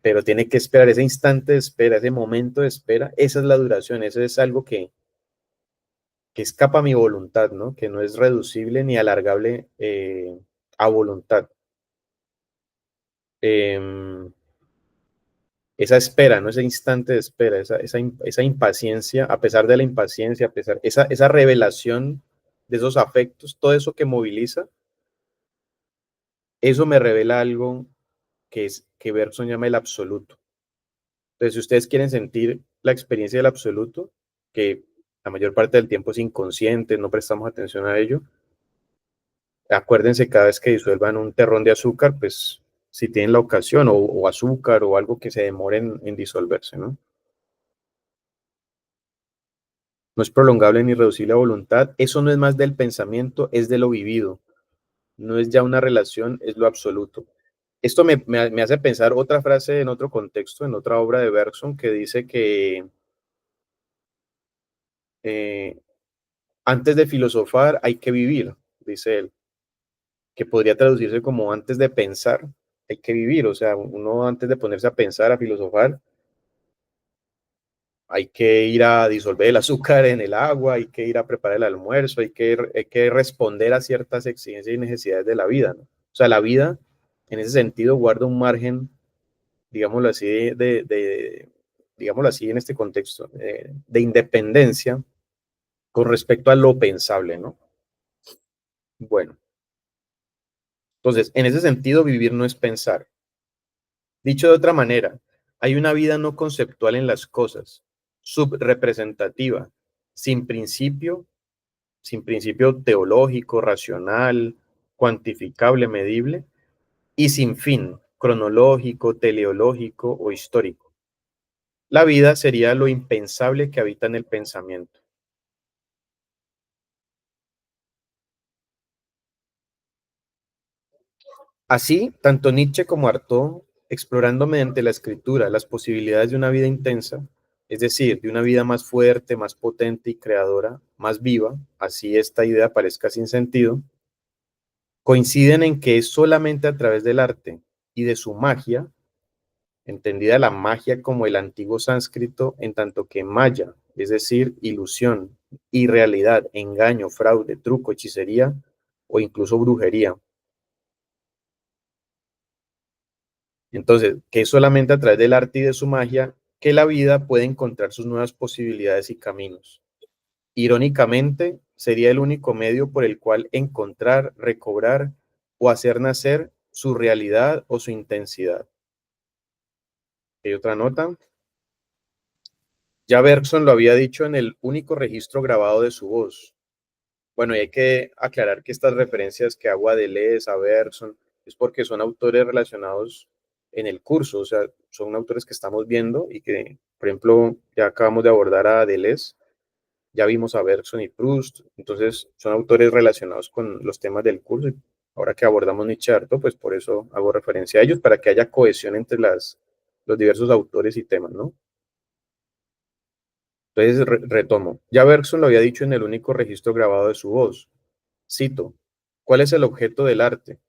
pero tiene que esperar ese instante de espera, ese momento de espera, esa es la duración, eso es algo que escapa a mi voluntad, ¿no? Que no es reducible ni alargable a voluntad. Eh, esa espera, ¿no? Ese instante de espera, esa impaciencia, a pesar de la impaciencia, esa revelación de esos afectos, todo eso que moviliza, eso me revela algo que Bergson llama el absoluto. Entonces, si ustedes quieren sentir la experiencia del absoluto, que la mayor parte del tiempo es inconsciente, no prestamos atención a ello, acuérdense cada vez que disuelvan un terrón de azúcar, pues si tienen la ocasión, o azúcar o algo que se demore en disolverse, ¿no? No es prolongable ni reducible a voluntad. Eso no es más del pensamiento, es de lo vivido. No es ya una relación, es lo absoluto. Esto me hace pensar otra frase en otro contexto, en otra obra de Bergson, que dice que eh, Antes de filosofar hay que vivir, dice él, que podría traducirse como antes de pensar hay que vivir, o sea, uno antes de ponerse a pensar, a filosofar, hay que ir a disolver el azúcar en el agua, hay que ir a preparar el almuerzo, hay que responder a ciertas exigencias y necesidades de la vida, ¿no? O sea, la vida, en ese sentido, guarda un margen, digámoslo así, digámoslo así en este contexto, de independencia con respecto a lo pensable, ¿no? Bueno, entonces, en ese sentido, vivir no es pensar. Dicho de otra manera, hay una vida no conceptual en las cosas, subrepresentativa, sin principio, sin principio teológico, racional, cuantificable, medible, y sin fin, cronológico, teleológico o histórico. La vida sería lo impensable que habita en el pensamiento. Así, tanto Nietzsche como Artaud, explorando mediante la escritura las posibilidades de una vida intensa, es decir, de una vida más fuerte, más potente y creadora, más viva, así esta idea parezca sin sentido, coinciden en que es solamente a través del arte y de su magia, entendida la magia como el antiguo sánscrito, en tanto que maya, es decir, ilusión, irrealidad, engaño, fraude, truco, hechicería o incluso brujería. Entonces, que es solamente a través del arte y de su magia que la vida puede encontrar sus nuevas posibilidades y caminos. Irónicamente, sería el único medio por el cual encontrar, recobrar o hacer nacer su realidad o su intensidad. Hay otra nota. Ya Bergson lo había dicho en el único registro grabado de su voz. Bueno, y hay que aclarar que estas referencias que hago a Deleuze, a Bergson, es porque son autores relacionados en el curso, o sea, son autores que estamos viendo y que, por ejemplo, ya acabamos de abordar a Deleuze, ya vimos a Bergson y Proust, entonces son autores relacionados con los temas del curso. Y ahora que abordamos Nietzsche, pues por eso hago referencia a ellos, para que haya cohesión entre los diversos autores y temas, ¿no? Entonces retomo. Ya Bergson lo había dicho en el único registro grabado de su voz. Cito, ¿cuál es el objeto del arte?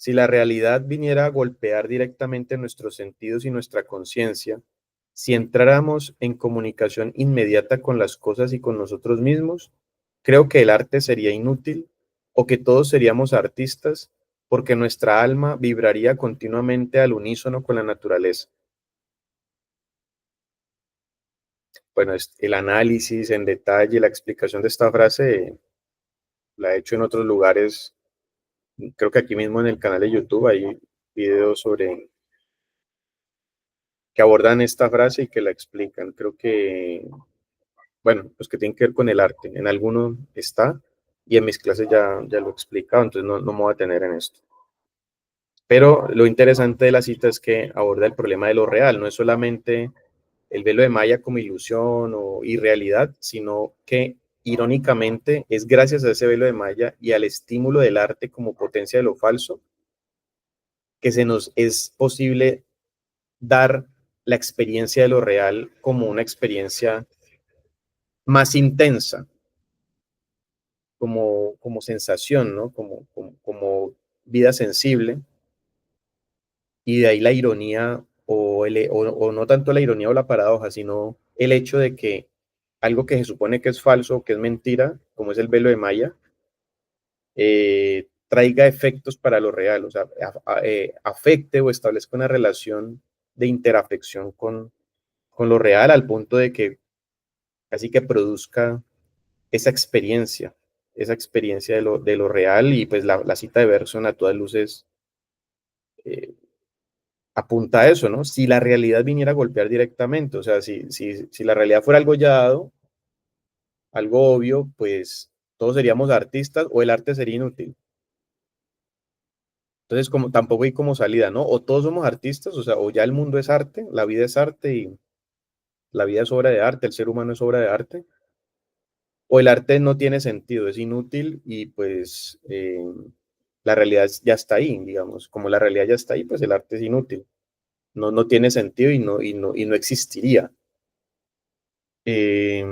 Si la realidad viniera a golpear directamente nuestros sentidos y nuestra conciencia, si entráramos en comunicación inmediata con las cosas y con nosotros mismos, creo que el arte sería inútil o que todos seríamos artistas porque nuestra alma vibraría continuamente al unísono con la naturaleza. Bueno, el análisis en detalle, la explicación de esta frase la he hecho en otros lugares. Creo que aquí mismo en el canal de YouTube hay videos sobre que abordan esta frase y que la explican. Creo que, bueno, los que tienen que ver con el arte, en alguno está y en mis clases ya lo he explicado, entonces no me voy a tener en esto. Pero lo interesante de la cita es que aborda el problema de lo real, no es solamente el velo de Maya como ilusión o irrealidad, sino que irónicamente es gracias a ese velo de Maya y al estímulo del arte como potencia de lo falso que se nos es posible dar la experiencia de lo real como una experiencia más intensa, como sensación, ¿no? Como vida sensible, y de ahí la ironía, o no tanto la ironía o la paradoja, sino el hecho de que algo que se supone que es falso, que es mentira, como es el velo de Maya, traiga efectos para lo real, o sea, afecte o establezca una relación de interafección con lo real al punto de que casi que produzca esa experiencia de lo real y pues la cita de Bergson a todas luces eh, apunta a eso, ¿no? Si la realidad viniera a golpear directamente, o sea, si la realidad fuera algo ya dado, algo obvio, pues todos seríamos artistas o el arte sería inútil. Entonces, como tampoco hay como salida, ¿no? O todos somos artistas, o sea, o ya el mundo es arte, la vida es arte y la vida es obra de arte, el ser humano es obra de arte, o el arte no tiene sentido, es inútil y pues la realidad ya está ahí, digamos. Como la realidad ya está ahí, pues el arte es inútil. No tiene sentido y no existiría. Eh,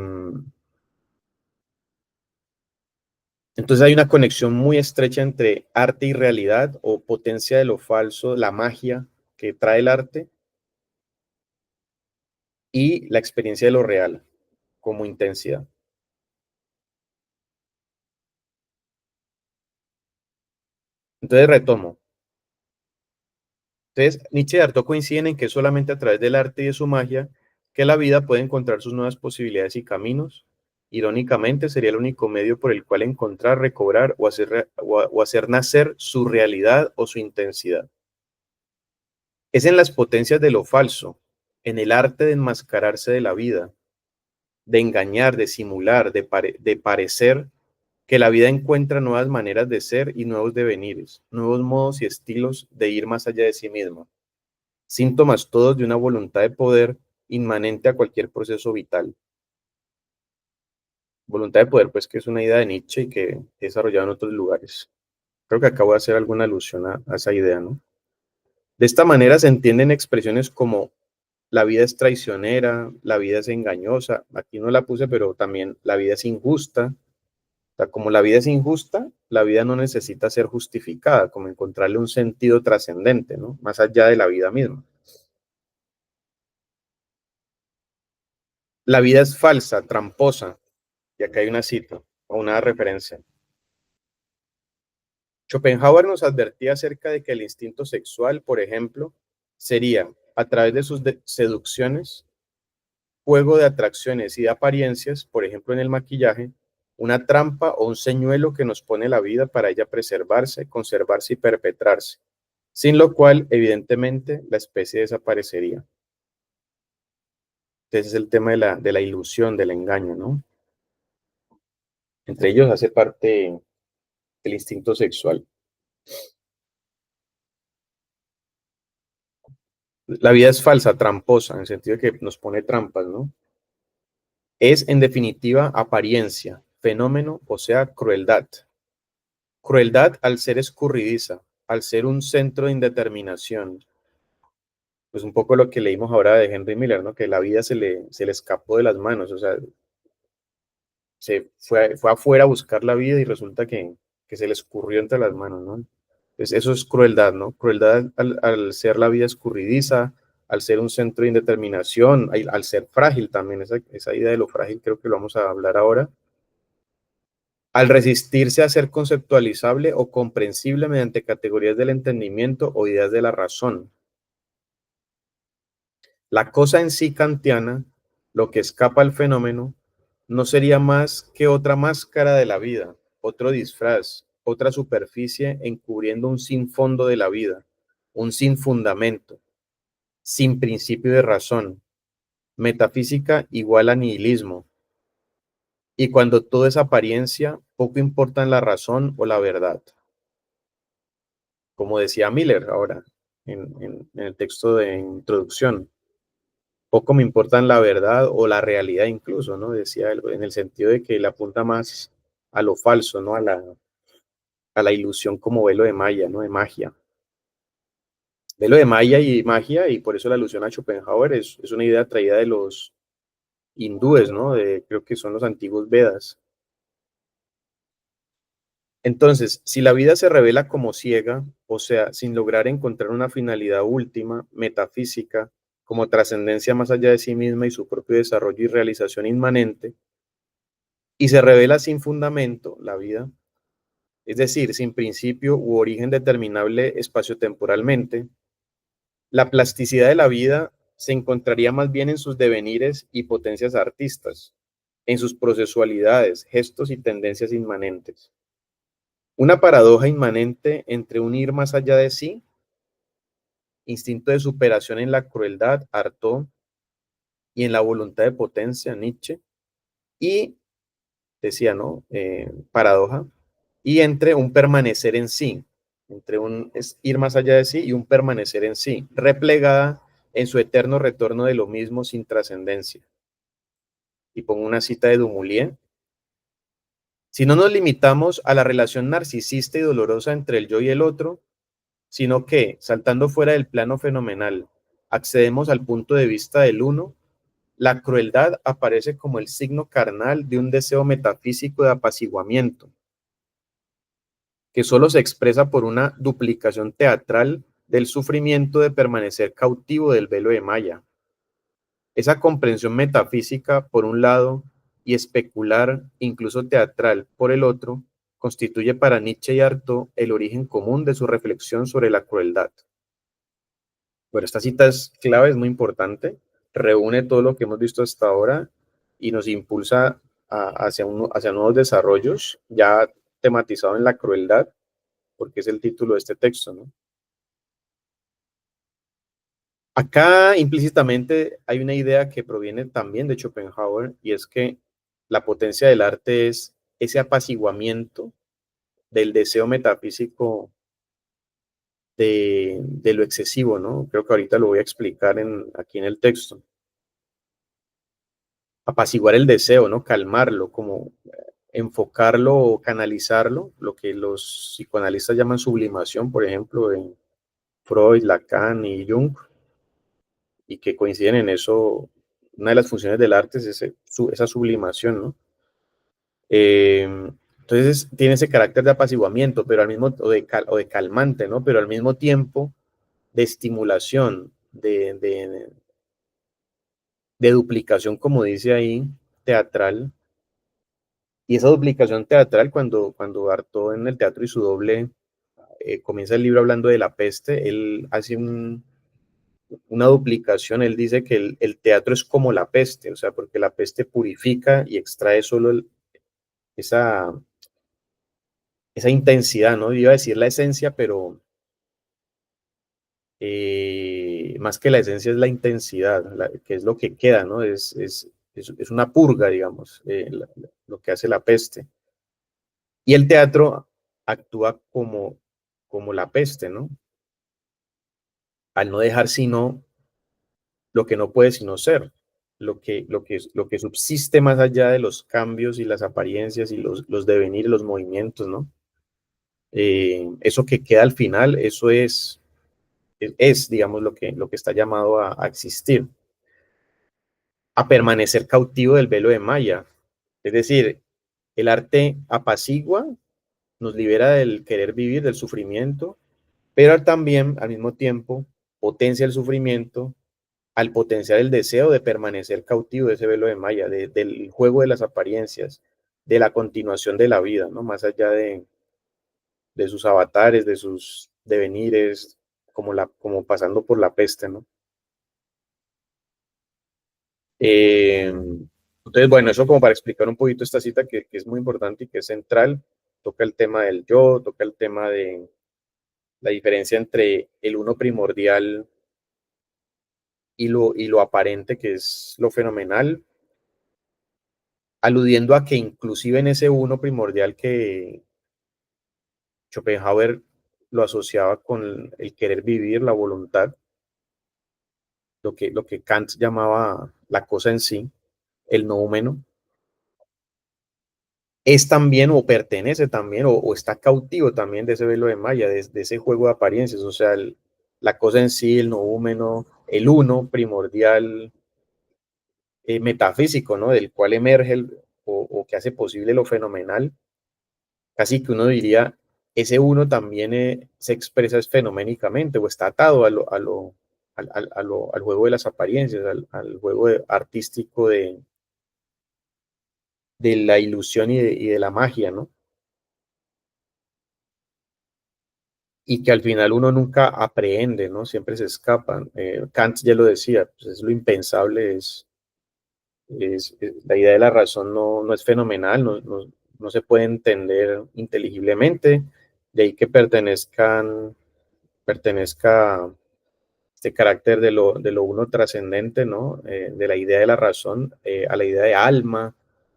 Entonces hay una conexión muy estrecha entre arte y realidad o potencia de lo falso, la magia que trae el arte y la experiencia de lo real como intensidad. Entonces retomo. Entonces Nietzsche y Artaud coinciden en que es solamente a través del arte y de su magia que la vida puede encontrar sus nuevas posibilidades y caminos. Irónicamente, sería el único medio por el cual encontrar, recobrar o hacer nacer su realidad o su intensidad. Es en las potencias de lo falso, en el arte de enmascararse de la vida, de engañar, de simular, de parecer, que la vida encuentra nuevas maneras de ser y nuevos devenires, nuevos modos y estilos de ir más allá de sí misma. Síntomas todos de una voluntad de poder inmanente a cualquier proceso vital. Voluntad de poder, pues que es una idea de Nietzsche y que he desarrollado en otros lugares. Creo que acabo de hacer alguna alusión a esa idea, ¿no? De esta manera se entienden expresiones como la vida es traicionera, la vida es engañosa, aquí no la puse, pero también la vida es injusta. O sea, como la vida es injusta, la vida no necesita ser justificada, como encontrarle un sentido trascendente, ¿no? Más allá de la vida misma. La vida es falsa, tramposa, y acá hay una cita o una referencia. Schopenhauer nos advertía acerca de que el instinto sexual, por ejemplo, sería, a través de sus seducciones, juego de atracciones y de apariencias, por ejemplo en el maquillaje, una trampa o un señuelo que nos pone la vida para ella preservarse, conservarse y perpetrarse, sin lo cual, evidentemente, la especie desaparecería. Ese es el tema de la ilusión, del engaño, ¿no? Entre ellos hace parte el instinto sexual. La vida es falsa, tramposa, en el sentido de que nos pone trampas, ¿no? Es, en definitiva, apariencia, fenómeno, o sea, crueldad. Crueldad al ser escurridiza, al ser un centro de indeterminación. Pues un poco lo que leímos ahora de Henry Miller, ¿no? Que la vida se le escapó de las manos, o sea, fue afuera a buscar la vida y resulta que se le escurrió entre las manos, ¿no? Pues eso es crueldad, ¿no? Crueldad al ser la vida escurridiza, al ser un centro de indeterminación, al ser frágil también, esa idea de lo frágil creo que lo vamos a hablar ahora, al resistirse a ser conceptualizable o comprensible mediante categorías del entendimiento o ideas de la razón. La cosa en sí kantiana, lo que escapa al fenómeno, no sería más que otra máscara de la vida, otro disfraz, otra superficie encubriendo un sin fondo de la vida, un sin fundamento, sin principio de razón, metafísica igual a nihilismo. Y cuando todo es apariencia, poco importan la razón o la verdad. Como decía Miller ahora en el texto de introducción, poco me importan la verdad o la realidad incluso, ¿no? Decía él, en el sentido de que le apunta más a lo falso, ¿no? A la ilusión como velo de Maya, ¿no? De magia. Velo de Maya y magia, y por eso la alusión a Schopenhauer es una idea traída de los hindúes, ¿no? Creo que son los antiguos Vedas. Entonces, si la vida se revela como ciega, o sea, sin lograr encontrar una finalidad última, metafísica, como trascendencia más allá de sí misma y su propio desarrollo y realización inmanente, y se revela sin fundamento, la vida, es decir, sin principio u origen determinable espaciotemporalmente, la plasticidad de la vida se encontraría más bien en sus devenires y potencias artistas, en sus procesualidades, gestos y tendencias inmanentes. Una paradoja inmanente entre un ir más allá de sí, instinto de superación en la crueldad, Artaud, y en la voluntad de potencia, Nietzsche, y decía, ¿no? Paradoja, y entre un permanecer en sí, entre un ir más allá de sí y un permanecer en sí, replegada en su eterno retorno de lo mismo sin trascendencia. Y pongo una cita de Dumoulin. Si no nos limitamos a la relación narcisista y dolorosa entre el yo y el otro, sino que, saltando fuera del plano fenomenal, accedemos al punto de vista del uno, la crueldad aparece como el signo carnal de un deseo metafísico de apaciguamiento, que solo se expresa por una duplicación teatral del sufrimiento de permanecer cautivo del velo de Maya. Esa comprensión metafísica, por un lado, y especular, incluso teatral, por el otro, constituye para Nietzsche y Artaud el origen común de su reflexión sobre la crueldad. Bueno, esta cita es clave, es muy importante, reúne todo lo que hemos visto hasta ahora y nos impulsa hacia nuevos desarrollos, ya tematizado en la crueldad, porque es el título de este texto, ¿no? Acá implícitamente hay una idea que proviene también de Schopenhauer y es que la potencia del arte es ese apaciguamiento del deseo metafísico de lo excesivo, ¿no? Creo que ahorita lo voy a explicar aquí en el texto. Apaciguar el deseo, ¿no? Calmarlo, como enfocarlo o canalizarlo, lo que los psicoanalistas llaman sublimación, por ejemplo, en Freud, Lacan y Jung, y que coinciden en eso. Una de las funciones del arte es esa sublimación, ¿no? Entonces tiene ese carácter de apaciguamiento, pero al mismo, o de calmante, ¿no? Pero al mismo tiempo de estimulación, de duplicación, como dice ahí, teatral. Y esa duplicación teatral, cuando Artaud en El teatro y su doble comienza el libro hablando de la peste, él hace una duplicación, él dice que el teatro es como la peste, o sea, porque la peste purifica y extrae solo esa, esa intensidad, ¿no? Yo iba a decir la esencia, pero más que la esencia es la intensidad, que es lo que queda, ¿no? Es una purga, digamos, lo que hace la peste. Y el teatro actúa como la peste, ¿no? Al no dejar sino lo que no puede sino ser, lo que subsiste más allá de los cambios y las apariencias y los devenires, los movimientos, ¿no? Eso que queda al final, eso digamos, lo que está llamado a existir, a permanecer cautivo del velo de Maya. Es decir, el arte apacigua, nos libera del querer vivir, del sufrimiento, pero también, al mismo tiempo, potencia el sufrimiento al potenciar el deseo de permanecer cautivo de ese velo de Maya, del juego de las apariencias, de la continuación de la vida, ¿no? Más allá de sus avatares, de sus devenires, como pasando por la peste, ¿no? Eh, entonces, bueno, eso como para explicar un poquito esta cita que es muy importante y que es central, toca el tema del yo, toca el tema de la diferencia entre el uno primordial y lo aparente, que es lo fenomenal, aludiendo a que inclusive en ese uno primordial que Schopenhauer lo asociaba con el querer vivir, la voluntad, lo que Kant llamaba la cosa en sí, el noumeno, es también o pertenece también o está cautivo también de ese velo de Maya, de ese juego de apariencias, o sea, la cosa en sí, el noúmeno, el uno primordial, metafísico, ¿no? Del cual emerge o que hace posible lo fenomenal, casi que uno diría, ese uno también se expresa fenoménicamente o está atado al juego de las apariencias, al juego artístico de la ilusión y de la magia, ¿no? Y que al final uno nunca aprehende, ¿no? Siempre se escapan. Kant ya lo decía, pues es lo impensable, la idea de la razón no es fenomenal, no se puede entender inteligiblemente, de ahí que pertenezca este carácter de lo uno trascendente, ¿no? De la idea de la razón a la idea de alma,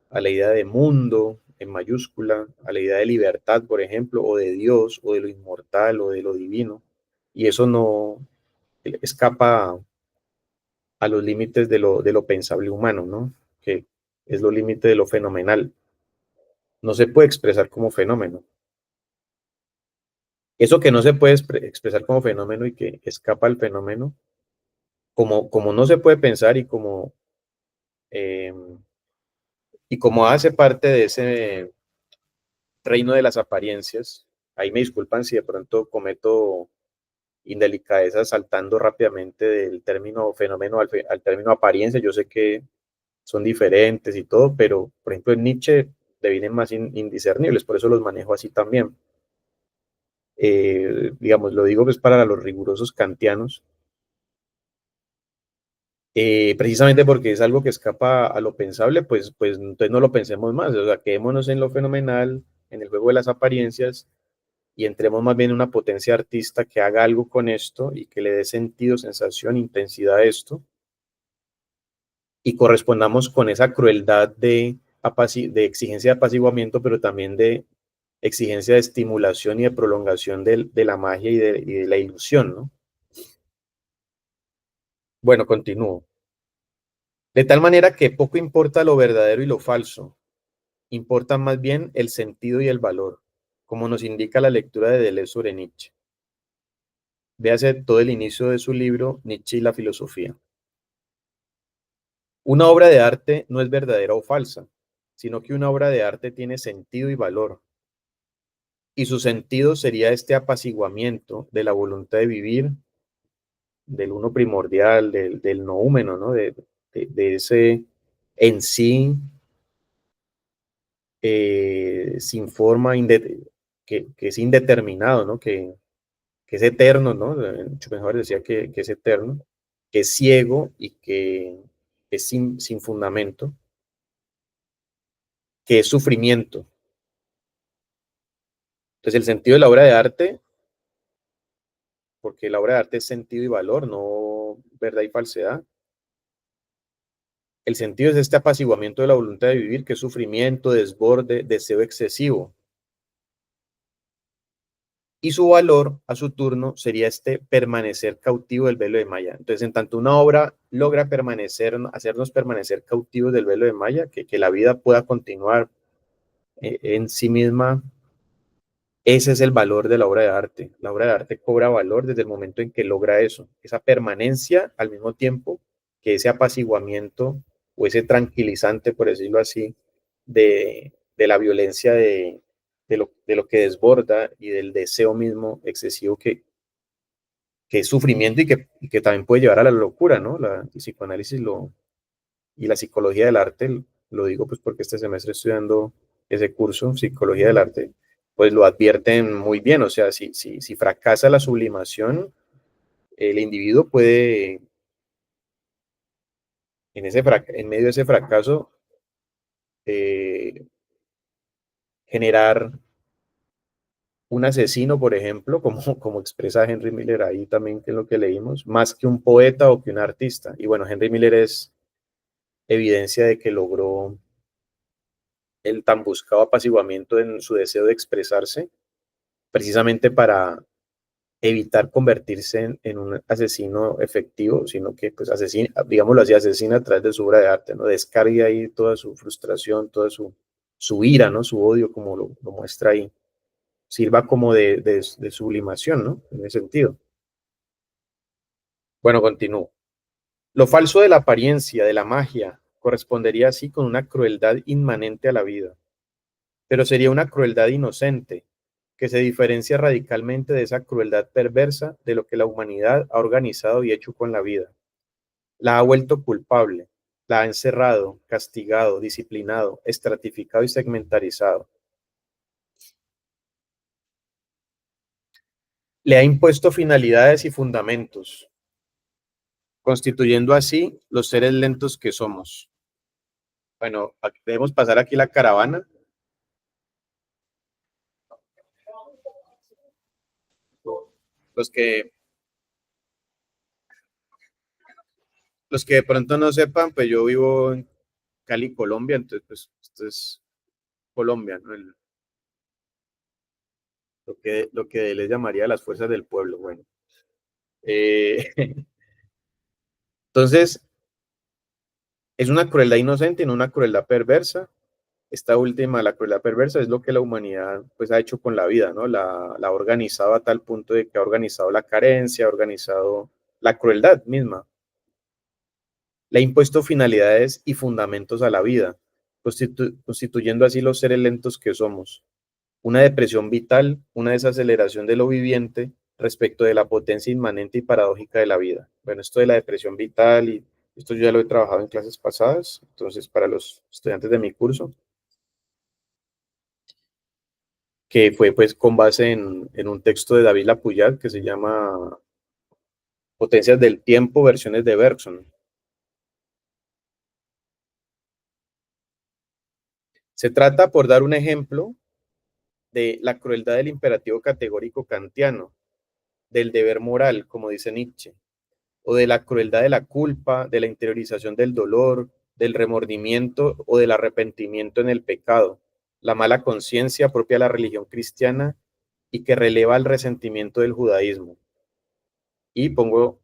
a la idea de mundo en mayúscula, a la idea de libertad, por ejemplo, o de Dios, o de lo inmortal, o de lo divino. Y eso no escapa a los límites de lo pensable humano, ¿no? Que es lo límite de lo fenomenal. No se puede expresar como fenómeno. Eso que no se puede expresar como fenómeno y que escapa al fenómeno, como no se puede pensar eh, y como hace parte de ese reino de las apariencias, ahí me disculpan si de pronto cometo indelicadezas saltando rápidamente del término fenómeno al término apariencia. Yo sé que son diferentes y todo, pero por ejemplo en Nietzsche devienen más indiscernibles, por eso los manejo así también. Digamos, lo digo pues para los rigurosos kantianos, precisamente porque es algo que escapa a lo pensable, pues entonces no lo pensemos más, o sea, quedémonos en lo fenomenal, en el juego de las apariencias, y entremos más bien en una potencia artista que haga algo con esto y que le dé sentido, sensación, intensidad a esto, y correspondamos con esa crueldad de exigencia de apaciguamiento, pero también de exigencia de estimulación y de prolongación de la magia y de la ilusión, ¿no? Bueno, continúo. De tal manera que poco importa lo verdadero y lo falso, importa más bien el sentido y el valor, como nos indica la lectura de Deleuze sobre Nietzsche. Véase todo el inicio de su libro Nietzsche y la filosofía. Una obra de arte no es verdadera o falsa, sino que una obra de arte tiene sentido y valor, y su sentido sería este apaciguamiento de la voluntad de vivir, del uno primordial, del noúmeno, ¿no? De ese en sí sin forma, que es indeterminado, ¿no? Que es eterno, ¿no? Mucho mejor decía que es eterno, que es ciego y que es sin fundamento, que es sufrimiento. Entonces el sentido de la obra de arte, porque la obra de arte es sentido y valor, no verdad y falsedad. El sentido es este apaciguamiento de la voluntad de vivir, que es sufrimiento, desborde, deseo excesivo. Y su valor, a su turno, sería este permanecer cautivo del velo de Maya. Entonces, en tanto una obra logra permanecer, hacernos permanecer cautivos del velo de Maya, que la vida pueda continuar en sí misma, ese es el valor de la obra de arte. La obra de arte cobra valor desde el momento en que logra eso, esa permanencia al mismo tiempo que ese apaciguamiento o ese tranquilizante, por decirlo así, de la violencia de lo que desborda y del deseo mismo excesivo que es sufrimiento y que también puede llevar a la locura, ¿no? El psicoanálisis y la psicología del arte, lo digo pues porque este semestre estoy dando ese curso, psicología del arte, pues lo advierten muy bien, o sea, si fracasa la sublimación, el individuo puede, en medio de ese fracaso, eh, generar un asesino, por ejemplo, como expresa Henry Miller ahí también, que es lo que leímos, más que un poeta o que un artista. Y bueno, Henry Miller es evidencia de que logró el tan buscado apaciguamiento en su deseo de expresarse, precisamente para evitar convertirse en un asesino efectivo, sino que pues asesina, digámoslo así, asesina a través de su obra de arte, ¿no? Descargue ahí toda su frustración, toda su ira, ¿no? Su odio, como lo muestra ahí. Sirva como de sublimación, ¿no? En ese sentido. Bueno, continúo. Lo falso de la apariencia, de la magia, correspondería así con una crueldad inmanente a la vida, pero sería una crueldad inocente, que se diferencia radicalmente de esa crueldad perversa de lo que la humanidad ha organizado y hecho con la vida. La ha vuelto culpable, la ha encerrado, castigado, disciplinado, estratificado y segmentarizado. Le ha impuesto finalidades y fundamentos, constituyendo así los seres lentos que somos. Bueno, debemos pasar aquí la caravana. Los que, los que de pronto no sepan, pues yo vivo en Cali, Colombia, entonces pues esto es Colombia, ¿no? Lo que les llamaría las fuerzas del pueblo. Bueno, eh, entonces es una crueldad inocente y no una crueldad perversa. Esta última, la crueldad perversa, es lo que la humanidad pues ha hecho con la vida, ¿no? La ha organizado a tal punto de que ha organizado la carencia, ha organizado la crueldad misma. Le ha impuesto finalidades y fundamentos a la vida, constituyendo así los seres lentos que somos. una depresión vital, una desaceleración de lo viviente respecto de la potencia inmanente y paradójica de la vida. Bueno, esto de la depresión vital y esto yo ya lo he trabajado en clases pasadas, entonces para los estudiantes de mi curso, que fue pues con base en un texto de David Lapuyat que se llama Potencias del tiempo, versiones de Bergson. Se trata, por dar un ejemplo, de la crueldad del imperativo categórico kantiano, del deber moral, como dice Nietzsche, o de la crueldad de la culpa, de la interiorización del dolor, del remordimiento o del arrepentimiento en el pecado, la mala conciencia propia de la religión cristiana y que releva el resentimiento del judaísmo. Y pongo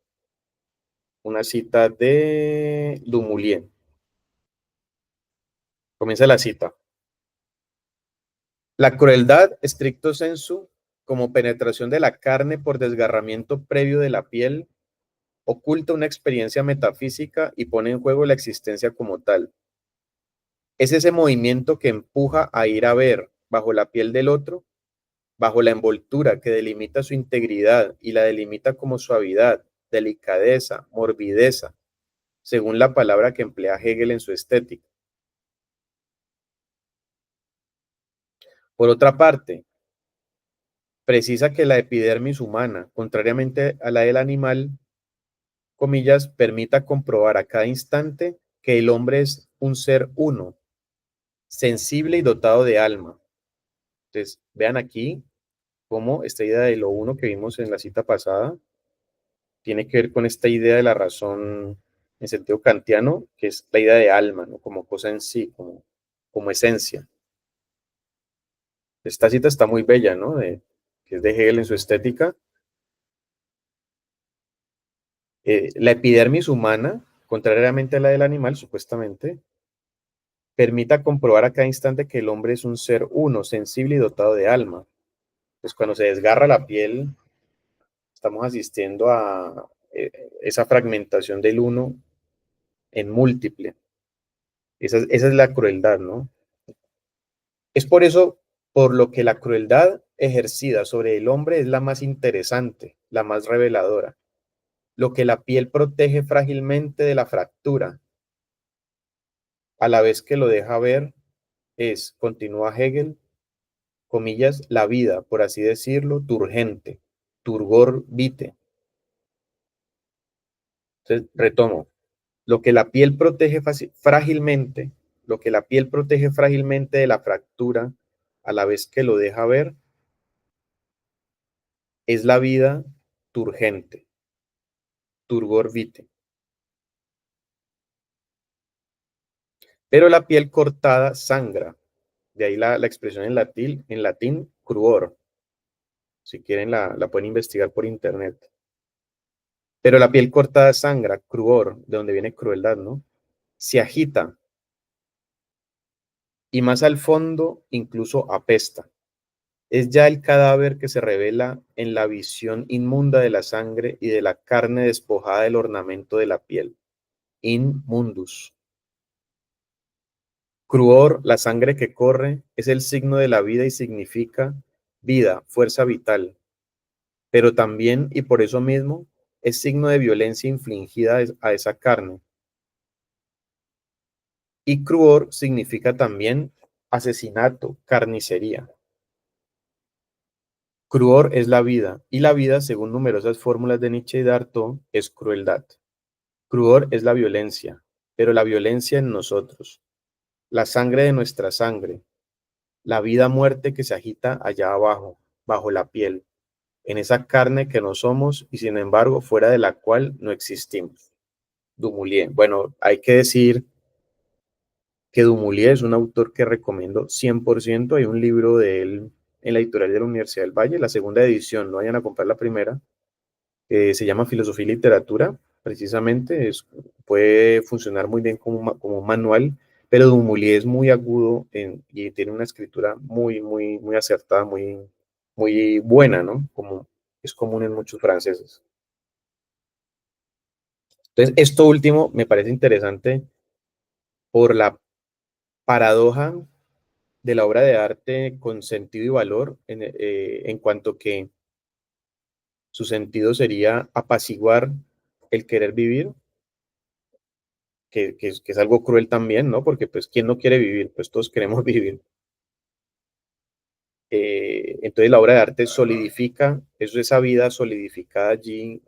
una cita de Dumoulin. Comienza la cita. La crueldad, stricto sensu, como penetración de la carne por desgarramiento previo de la piel, oculta una experiencia metafísica y pone en juego la existencia como tal. Es ese movimiento que empuja a ir a ver bajo la piel del otro, bajo la envoltura que delimita su integridad y la delimita como suavidad, delicadeza, morbideza, según la palabra que emplea Hegel en su estética. Por otra parte, precisa que la epidermis humana, contrariamente a la del animal, comillas, permita comprobar a cada instante que el hombre es un ser uno, sensible y dotado de alma. Entonces, vean aquí cómo esta idea de lo uno que vimos en la cita pasada tiene que ver con esta idea de la razón en sentido kantiano, que es la idea de alma, ¿no? Como cosa en sí, como esencia. Esta cita está muy bella, ¿no? Que es de Hegel en su estética. La epidermis humana, contrariamente a la del animal, supuestamente, permita comprobar a cada instante que el hombre es un ser uno, sensible y dotado de alma. Pues cuando se desgarra la piel, estamos asistiendo a esa fragmentación del uno en múltiple. Esa es la crueldad, ¿no? Es por eso por lo que la crueldad ejercida sobre el hombre es la más interesante, la más reveladora. Lo que la piel protege frágilmente de la fractura, a la vez que lo deja ver, es, continúa Hegel, comillas, la vida, por así decirlo, turgente, turgor vitae. Entonces, retomo, lo que la piel protege frágilmente, lo que la piel protege frágilmente de la fractura, a la vez que lo deja ver, es la vida turgente, turgor vitae. Pero la piel cortada sangra, de ahí la expresión en latín, cruor. Si quieren la pueden investigar por internet. Pero la piel cortada sangra, cruor, de donde viene crueldad, ¿no? Se agita y más al fondo incluso apesta. Es ya el cadáver que se revela en la visión inmunda de la sangre y de la carne despojada del ornamento de la piel. In mundus. Cruor, la sangre que corre, es el signo de la vida y significa vida, fuerza vital, pero también, y por eso mismo, es signo de violencia infligida a esa carne. Y cruor significa también asesinato, carnicería. Cruor es la vida, y la vida, según numerosas fórmulas de Nietzsche y D'Artaud, es crueldad. Cruor es la violencia, pero la violencia en nosotros, la sangre de nuestra sangre, la vida-muerte que se agita allá abajo, bajo la piel, en esa carne que no somos y sin embargo fuera de la cual no existimos. Dumoulin. Bueno, hay que decir que Dumoulin es un autor que recomiendo 100%. Hay un libro de él en la editorial de la Universidad del Valle, la segunda edición, no vayan a comprar la primera, se llama Filosofía y Literatura, precisamente, puede funcionar muy bien como un manual, pero Dumoulin es muy agudo y tiene una escritura muy acertada, muy buena, ¿no? Como es común en muchos franceses. Entonces, esto último me parece interesante por la paradoja de la obra de arte con sentido y valor en cuanto que su sentido sería apaciguar el querer vivir, que es algo cruel también, ¿no? Porque pues, ¿quién no quiere vivir? Pues todos queremos vivir. Entonces la obra de arte solidifica, eso esa vida solidificada allí,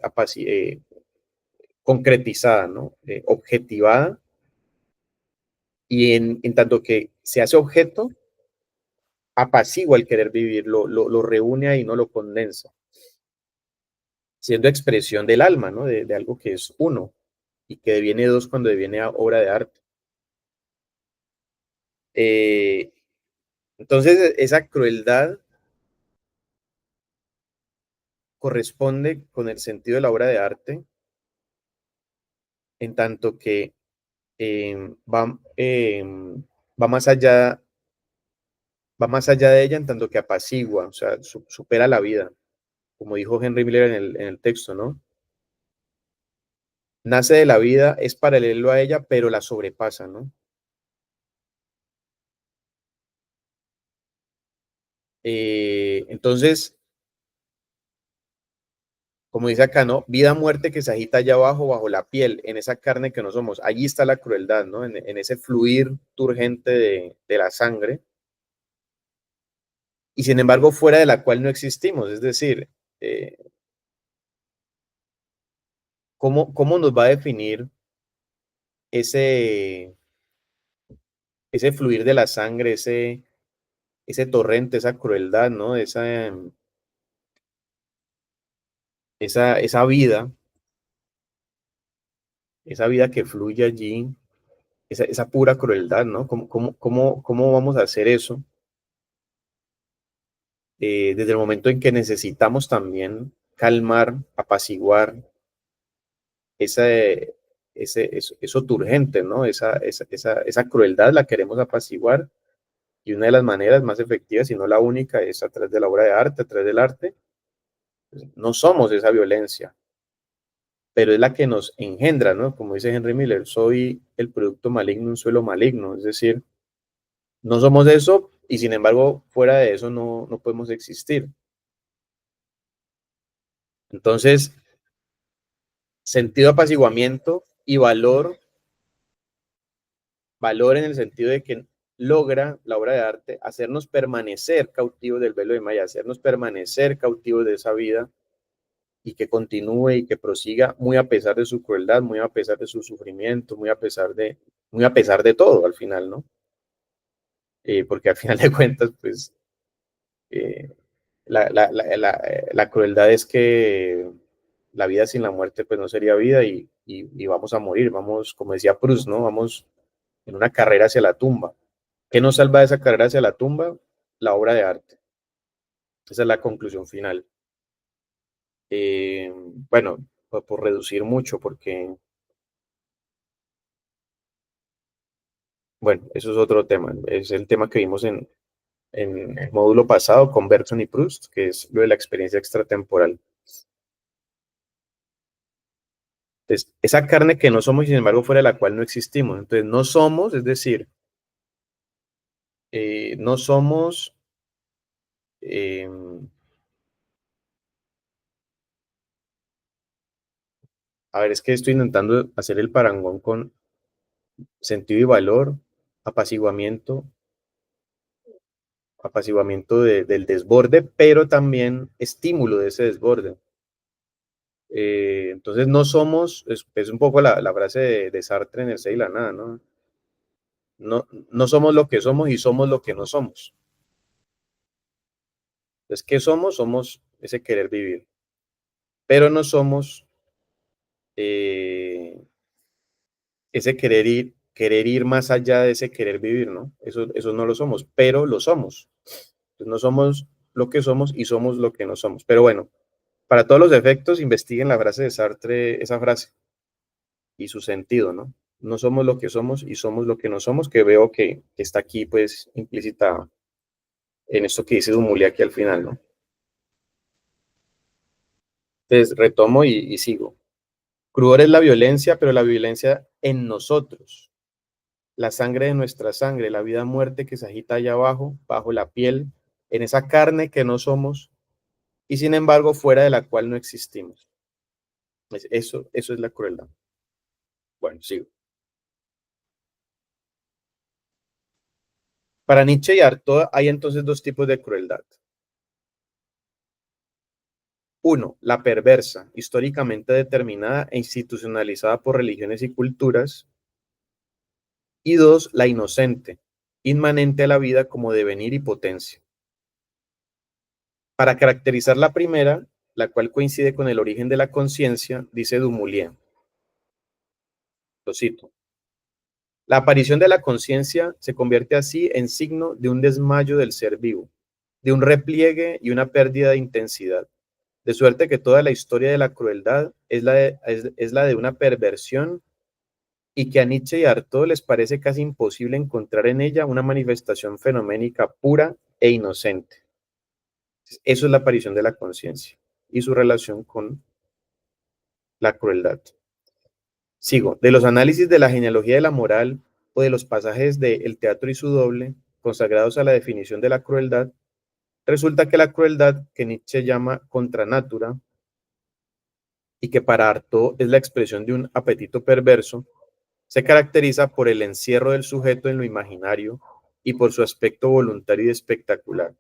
concretizada, ¿no? Objetivada, y en tanto que se hace objeto, apacigua el querer vivir, lo reúne ahí, no lo condensa, siendo expresión del alma, ¿no? De algo que es uno y que deviene dos cuando deviene obra de arte. Eh, entonces, esa crueldad corresponde con el sentido de la obra de arte, en tanto que va, va más allá de ella, en tanto que apacigua, o sea, supera la vida, como dijo Henry Miller en el texto, ¿no? Nace de la vida, es paralelo a ella, pero la sobrepasa, ¿no? Entonces, como dice acá, ¿no? Vida, muerte que se agita allá abajo, bajo la piel, en esa carne que no somos. Allí está la crueldad, ¿no? En ese fluir turgente de la sangre, y sin embargo, fuera de la cual no existimos. Es decir, eh, ¿cómo nos va a definir ese, ese fluir de la sangre, ese torrente, esa crueldad, ¿no? Esa vida, esa vida que fluye allí, esa pura crueldad, ¿no? ¿Cómo vamos a hacer eso desde el momento en que necesitamos también calmar, apaciguar eso turgente, ¿no? Esa crueldad la queremos apaciguar, y una de las maneras más efectivas, si no la única, es a través de la obra de arte, a través del arte. Pues, no somos esa violencia, pero es la que nos engendra, ¿no? Como dice Henry Miller, soy el producto maligno, un suelo maligno, es decir, no somos eso y sin embargo fuera de eso no podemos existir. Entonces, sentido apaciguamiento y valor en el sentido de que logra la obra de arte hacernos permanecer cautivos del velo de Maya, hacernos permanecer cautivos de esa vida y que continúe y que prosiga muy a pesar de su crueldad, muy a pesar de su sufrimiento, muy a pesar de todo al final, ¿no? Porque al final de cuentas, pues eh, la crueldad es que la vida sin la muerte pues no sería vida y vamos a morir, vamos, como decía Proust, ¿no? Vamos en una carrera hacia la tumba. ¿Qué nos salva de esa carrera hacia la tumba? La obra de arte. Esa es la conclusión final. Eh, bueno, por reducir mucho, porque, bueno, eso es otro tema. Es el tema que vimos en el módulo pasado con Bergson y Proust, que es lo de la experiencia extratemporal. Entonces, esa carne que no somos y sin embargo fuera de la cual no existimos. Entonces, no somos, es decir, no somos, eh, a ver, es que estoy intentando hacer el parangón con sentido y valor, apaciguamiento, del desborde, pero también estímulo de ese desborde. Entonces no somos, es un poco la frase de Sartre en El Ser y la Nada, ¿no? No somos lo que somos y somos lo que no somos. Entonces, ¿qué somos? Somos ese querer vivir, pero no somos eh, ese querer ir más allá de ese querer vivir, ¿no? Eso no lo somos, pero lo somos. Entonces, no somos lo que somos y somos lo que no somos. Pero bueno, para todos los efectos, investiguen la frase de Sartre, esa frase y su sentido, ¿no? No somos lo que somos y somos lo que no somos, que veo que está aquí, pues, implícita en esto que dice Dumoulin aquí al final, ¿no? Entonces, retomo y sigo. Cruel es la violencia, pero la violencia en nosotros. la sangre de nuestra sangre, la vida-muerte que se agita allá abajo, bajo la piel, en esa carne que no somos y sin embargo fuera de la cual no existimos. Eso es la crueldad. Bueno, sigo. Para Nietzsche y Artaud hay entonces dos tipos de crueldad. Uno, la perversa, históricamente determinada e institucionalizada por religiones y culturas. Y dos, la inocente, inmanente a la vida como devenir y potencia. Para caracterizar la primera, la cual coincide con el origen de la conciencia, dice Dumoulin, lo cito: la aparición de la conciencia se convierte así en signo de un desmayo del ser vivo, de un repliegue y una pérdida de intensidad, de suerte que toda la historia de la crueldad es la de una perversión y que a Nietzsche y a Artaud les parece casi imposible encontrar en ella una manifestación fenoménica pura e inocente. Eso es la aparición de la conciencia y su relación con la crueldad. Sigo. De los análisis de la genealogía de la moral o de los pasajes de El teatro y su doble, consagrados a la definición de la crueldad, resulta que la crueldad, que Nietzsche llama contra natura, y que para Artaud es la expresión de un apetito perverso, se caracteriza por el encierro del sujeto en lo imaginario y por su aspecto voluntario y espectacular.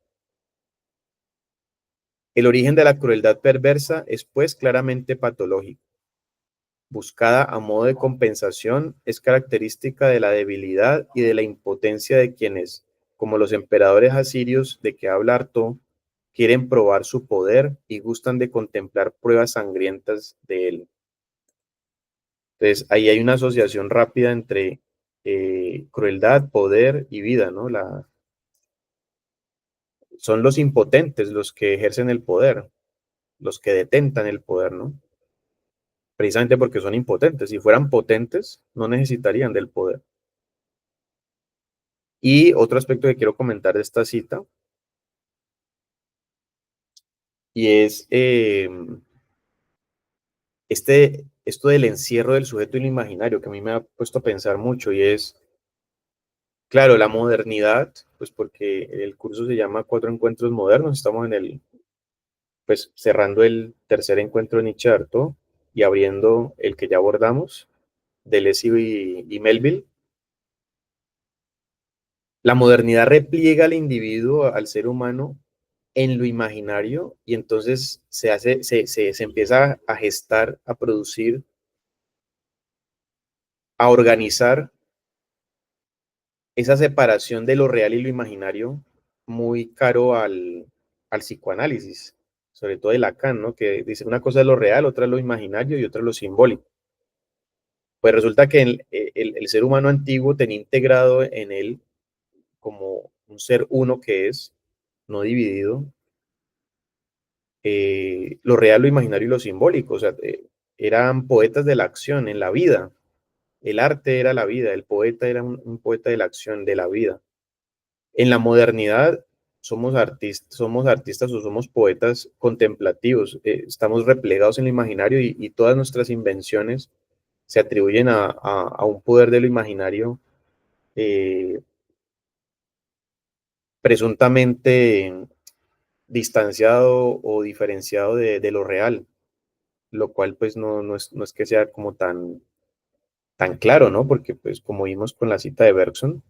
El origen de la crueldad perversa es pues claramente patológico. Buscada a modo de compensación, es característica de la debilidad y de la impotencia de quienes, como los emperadores asirios de que habla Artaud, quieren probar su poder y gustan de contemplar pruebas sangrientas de él. Entonces, ahí hay una asociación rápida entre crueldad, poder y vida, ¿no? Son los impotentes los que ejercen el poder, los que detentan el poder, ¿no? Precisamente porque son impotentes. Si fueran potentes, no necesitarían del poder. Y otro aspecto que quiero comentar de esta cita, y es esto del encierro del sujeto en lo imaginario, que a mí me ha puesto a pensar mucho, y es, claro, la modernidad, pues porque el curso se llama Cuatro Encuentros Modernos, estamos pues cerrando el tercer encuentro de Nietzsche Artaud y abriendo el que ya abordamos, Deleuze y Melville. La modernidad repliega al individuo, al ser humano, en lo imaginario y entonces se empieza a gestar, a producir, a organizar esa separación de lo real y lo imaginario muy caro al psicoanálisis, sobre todo de Lacan, ¿no? Que dice una cosa es lo real, otra es lo imaginario y otra es lo simbólico. Pues resulta que el ser humano antiguo tenía integrado en él como un ser uno que es, no dividido, lo real, lo imaginario y lo simbólico. O sea, eran poetas de la acción en la vida. El arte era la vida, el poeta era un poeta de la acción, de la vida. En la modernidad somos artistas o somos poetas contemplativos, estamos replegados en lo imaginario y todas nuestras invenciones se atribuyen a un poder de lo imaginario eh, presuntamente distanciado o diferenciado de lo real, lo cual pues no es que sea como tan claro, ¿no? Porque pues como vimos con la cita de Bergson,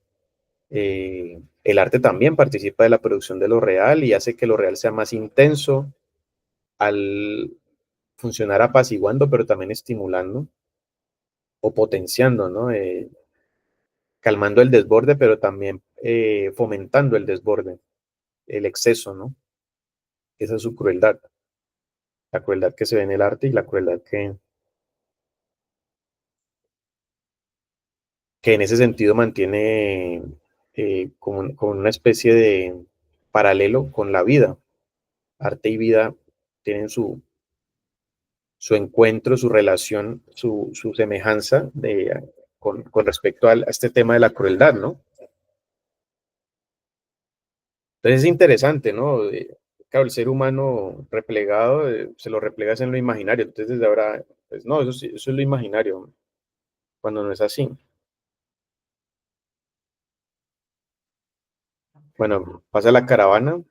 el arte también participa de la producción de lo real y hace que lo real sea más intenso al funcionar apaciguando, pero también estimulando o potenciando, ¿no? Calmando el desborde, pero también fomentando el desborde, el exceso, ¿no? Esa es su crueldad, la crueldad que se ve en el arte y la crueldad que en ese sentido mantiene como una especie de paralelo con la vida. Arte y vida tienen su encuentro, su relación, su semejanza con respecto a este tema de la crueldad, ¿no? Entonces es interesante, ¿no? Claro, el ser humano replegado, se lo replegas en lo imaginario, entonces desde ahora, pues no, eso es lo imaginario, cuando no es así. Bueno, pasa la caravana.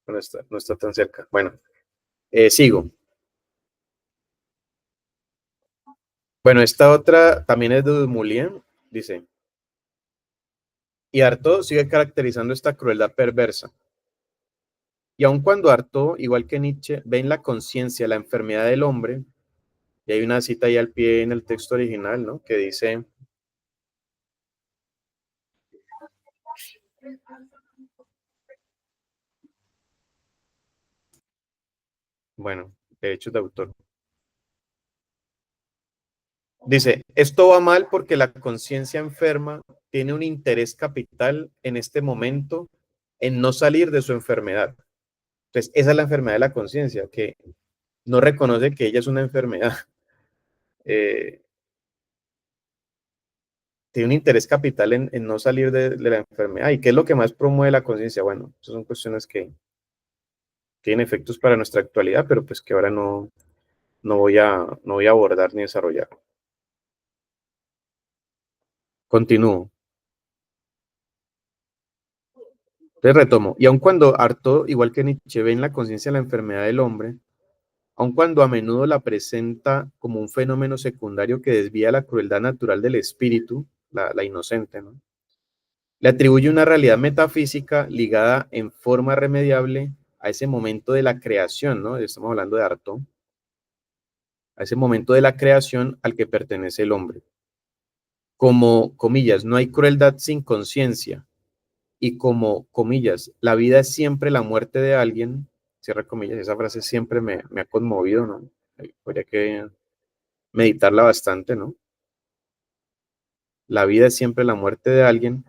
No está tan cerca. Bueno, sigo. Bueno, esta otra también es de Dumoulin, dice, y Artaud sigue caracterizando esta crueldad perversa. Y aun cuando Artaud, igual que Nietzsche, ve en la conciencia la enfermedad del hombre, y hay una cita ahí al pie en el texto original, ¿no? Que dice, bueno, derechos de autor. Dice, esto va mal porque la conciencia enferma tiene un interés capital en este momento en no salir de su enfermedad. Entonces, esa es la enfermedad de la conciencia, que no reconoce que ella es una enfermedad. Eh, tiene un interés capital en no salir de la enfermedad. ¿Y qué es lo que más promueve la conciencia? Bueno, esas son cuestiones que tienen efectos para nuestra actualidad, pero pues que ahora no voy a abordar ni desarrollar. Continúo. Entonces retomo. Y aun cuando harto, igual que Nietzsche, ve en la conciencia la enfermedad del hombre, aun cuando a menudo la presenta como un fenómeno secundario que desvía la crueldad natural del espíritu, la inocente, ¿no? Le atribuye una realidad metafísica ligada en forma remediable a ese momento de la creación, ¿no? Estamos hablando de Artaud, a ese momento de la creación al que pertenece el hombre. Como, comillas, no hay crueldad sin conciencia, y como, comillas, la vida es siempre la muerte de alguien, cierra comillas, esa frase siempre me ha conmovido, ¿no? Habría que meditarla bastante, ¿no? La vida es siempre la muerte de alguien,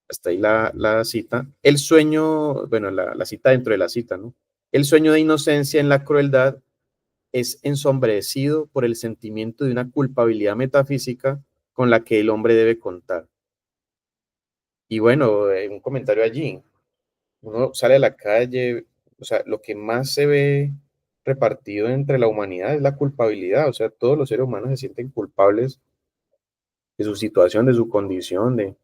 hasta ahí la cita. El sueño, bueno, la cita dentro de la cita, ¿no? El sueño de inocencia en la crueldad es ensombrecido por el sentimiento de una culpabilidad metafísica con la que el hombre debe contar. Y bueno, un comentario allí, uno sale a la calle, o sea, lo que más se ve repartido entre la humanidad es la culpabilidad, o sea, todos los seres humanos se sienten culpables de su situación, de su condición,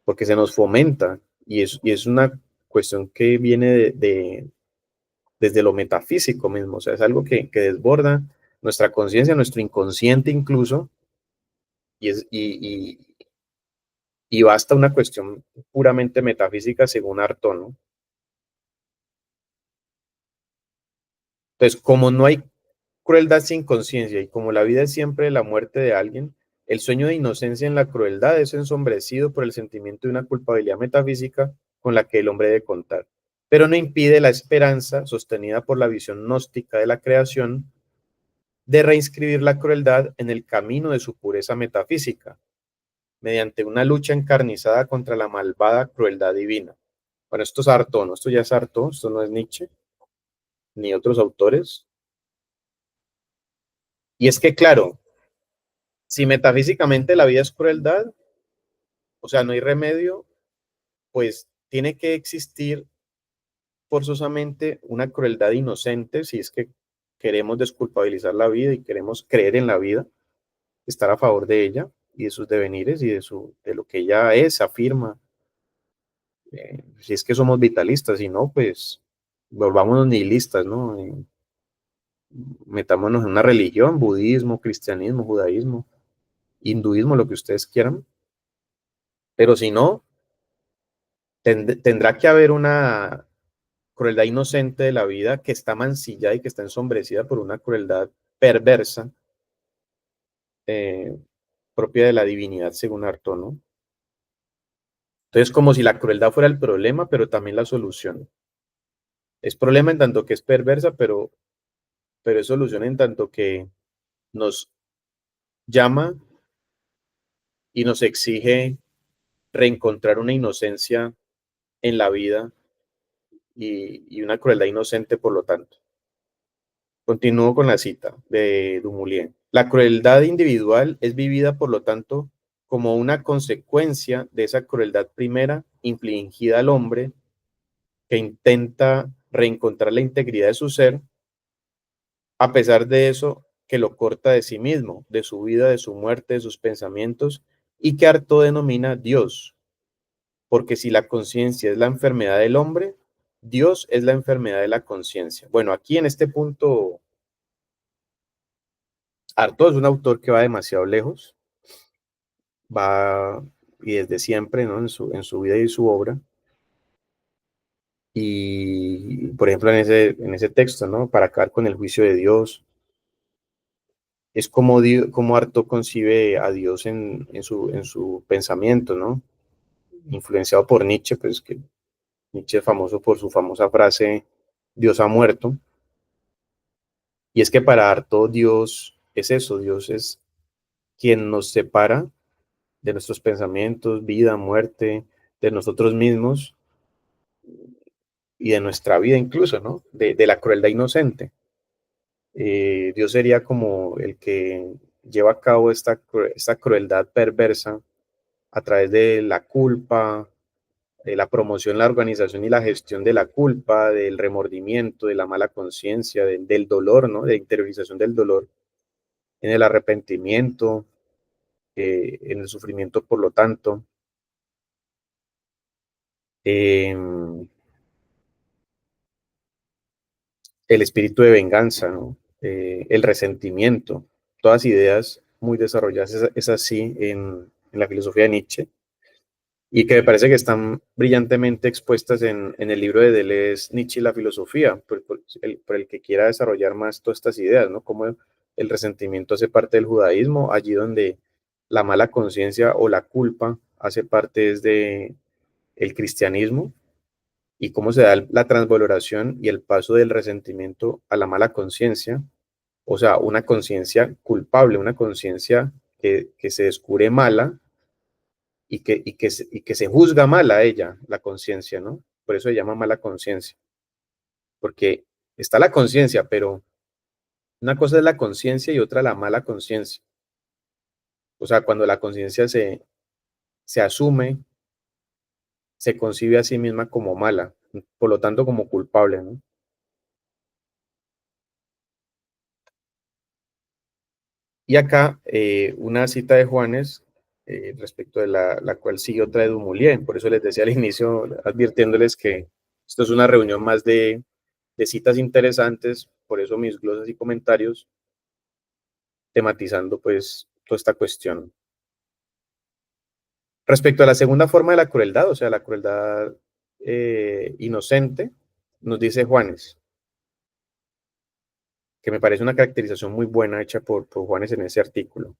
porque se nos fomenta y es una cuestión que viene desde lo metafísico mismo, o sea, es algo que desborda nuestra conciencia, nuestro inconsciente incluso, y basta una cuestión puramente metafísica según Arto, ¿no? Entonces, como no hay crueldad sin conciencia y como la vida es siempre la muerte de alguien, el sueño de inocencia en la crueldad es ensombrecido por el sentimiento de una culpabilidad metafísica con la que el hombre debe contar, pero no impide la esperanza sostenida por la visión gnóstica de la creación de reinscribir la crueldad en el camino de su pureza metafísica, mediante una lucha encarnizada contra la malvada crueldad divina. Bueno, esto es Artaud, ¿no? Esto ya es Artaud, esto no es Nietzsche, ni otros autores. Y es que, claro, si metafísicamente la vida es crueldad, o sea, no hay remedio, pues tiene que existir forzosamente una crueldad inocente si es que queremos desculpabilizar la vida y queremos creer en la vida, estar a favor de ella y de sus devenires y de lo que ella es, afirma. Si es que somos vitalistas, si no, pues volvámonos nihilistas, ¿no? Metámonos en una religión, budismo, cristianismo, judaísmo, hinduismo, lo que ustedes quieran, pero si no, tendrá que haber una crueldad inocente de la vida que está mancillada y que está ensombrecida por una crueldad perversa eh, propia de la divinidad, según Arto, ¿no? Entonces, como si la crueldad fuera el problema, pero también la solución. Es problema en tanto que es perversa, pero es solución en tanto que nos llama y nos exige reencontrar una inocencia en la vida y una crueldad inocente, por lo tanto. Continúo con la cita de Dumoulin. La crueldad individual es vivida, por lo tanto, como una consecuencia de esa crueldad primera infligida al hombre que intenta reencontrar la integridad de su ser, a pesar de eso que lo corta de sí mismo, de su vida, de su muerte, de sus pensamientos y que Artaud denomina Dios, porque si la conciencia es la enfermedad del hombre, Dios es la enfermedad de la conciencia. Bueno, aquí en este punto, Artaud es un autor que va demasiado lejos, va y desde siempre, ¿no? En su vida y su obra. Y, por ejemplo, en ese texto, ¿no? Para acabar con el juicio de Dios, es como, como Artaud concibe a Dios en su pensamiento, ¿no? Influenciado por Nietzsche, pues que Nietzsche es famoso por su famosa frase, Dios ha muerto. Y es que para Artaud Dios es eso, Dios es quien nos separa de nuestros pensamientos, vida, muerte, de nosotros mismos y de nuestra vida incluso, ¿no? De la crueldad inocente. Dios sería como el que lleva a cabo esta crueldad perversa a través de la culpa, de la promoción, la organización y la gestión de la culpa, del remordimiento, de la mala conciencia, del dolor, ¿no? De interiorización del dolor, en el arrepentimiento, en el sufrimiento, por lo tanto. Eh, el espíritu de venganza, ¿no? El resentimiento, todas ideas muy desarrolladas, es así en la filosofía de Nietzsche, y que me parece que están brillantemente expuestas en el libro de Deleuze, Nietzsche y la filosofía, por el que quiera desarrollar más todas estas ideas, ¿no? Cómo el resentimiento hace parte del judaísmo, allí donde la mala conciencia o la culpa hace parte desde el cristianismo, y cómo se da la transvaloración y el paso del resentimiento a la mala conciencia, o sea, una conciencia culpable, una conciencia que se descubre mala y que se juzga mal a ella, la conciencia, ¿no? Por eso se llama mala conciencia, porque está la conciencia, pero una cosa es la conciencia y otra la mala conciencia. O sea, cuando la conciencia se asume, se concibe a sí misma como mala, por lo tanto como culpable, ¿no? Y acá una cita de Juanes, respecto de la cual sigue otra de Dumoulin. Por eso les decía al inicio, advirtiéndoles que esto es una reunión más de citas interesantes, por eso mis glosas y comentarios tematizando pues toda esta cuestión. Respecto a la segunda forma de la crueldad, o sea, la crueldad inocente, nos dice Juanes, que me parece una caracterización muy buena hecha por Juanes en ese artículo.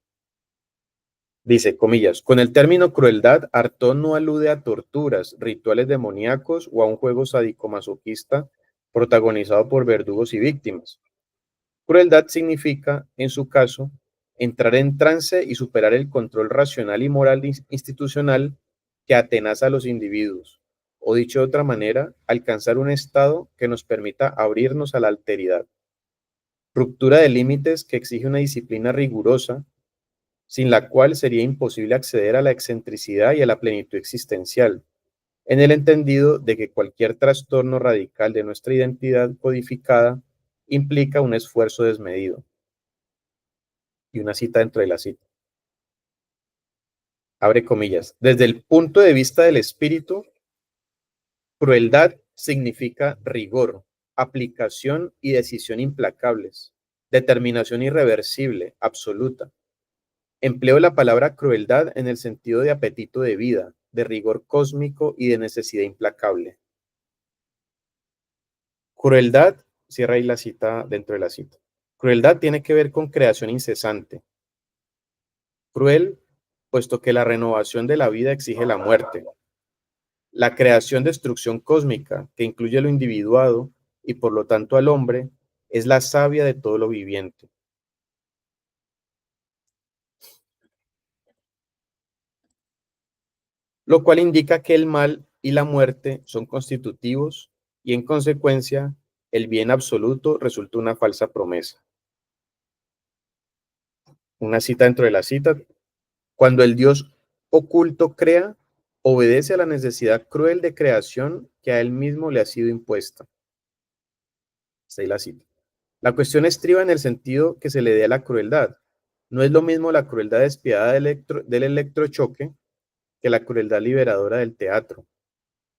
Dice, comillas, con el término crueldad, Artaud no alude a torturas, rituales demoníacos o a un juego sádico-masoquista protagonizado por verdugos y víctimas. Crueldad significa, en su caso, entrar en trance y superar el control racional y moral institucional que atenaza a los individuos, o dicho de otra manera, alcanzar un estado que nos permita abrirnos a la alteridad. Ruptura de límites que exige una disciplina rigurosa, sin la cual sería imposible acceder a la excentricidad y a la plenitud existencial, en el entendido de que cualquier trastorno radical de nuestra identidad codificada implica un esfuerzo desmedido. Y una cita dentro de la cita. Abre comillas. Desde el punto de vista del espíritu, crueldad significa rigor, aplicación y decisión implacables, determinación irreversible, absoluta. Empleo la palabra crueldad en el sentido de apetito de vida, de rigor cósmico y de necesidad implacable. Crueldad, cierra ahí la cita dentro de la cita. Crueldad tiene que ver con creación incesante. Cruel, puesto que la renovación de la vida exige la muerte. La creación destrucción cósmica, que incluye lo individuado y por lo tanto al hombre, es la savia de todo lo viviente. Lo cual indica que el mal y la muerte son constitutivos y en consecuencia el bien absoluto resulta una falsa promesa. Una cita dentro de la cita. Cuando el Dios oculto crea, obedece a la necesidad cruel de creación que a él mismo le ha sido impuesta. Está ahí la cita. La cuestión estriba en el sentido que se le dé a la crueldad. No es lo mismo la crueldad despiadada del electrochoque que la crueldad liberadora del teatro.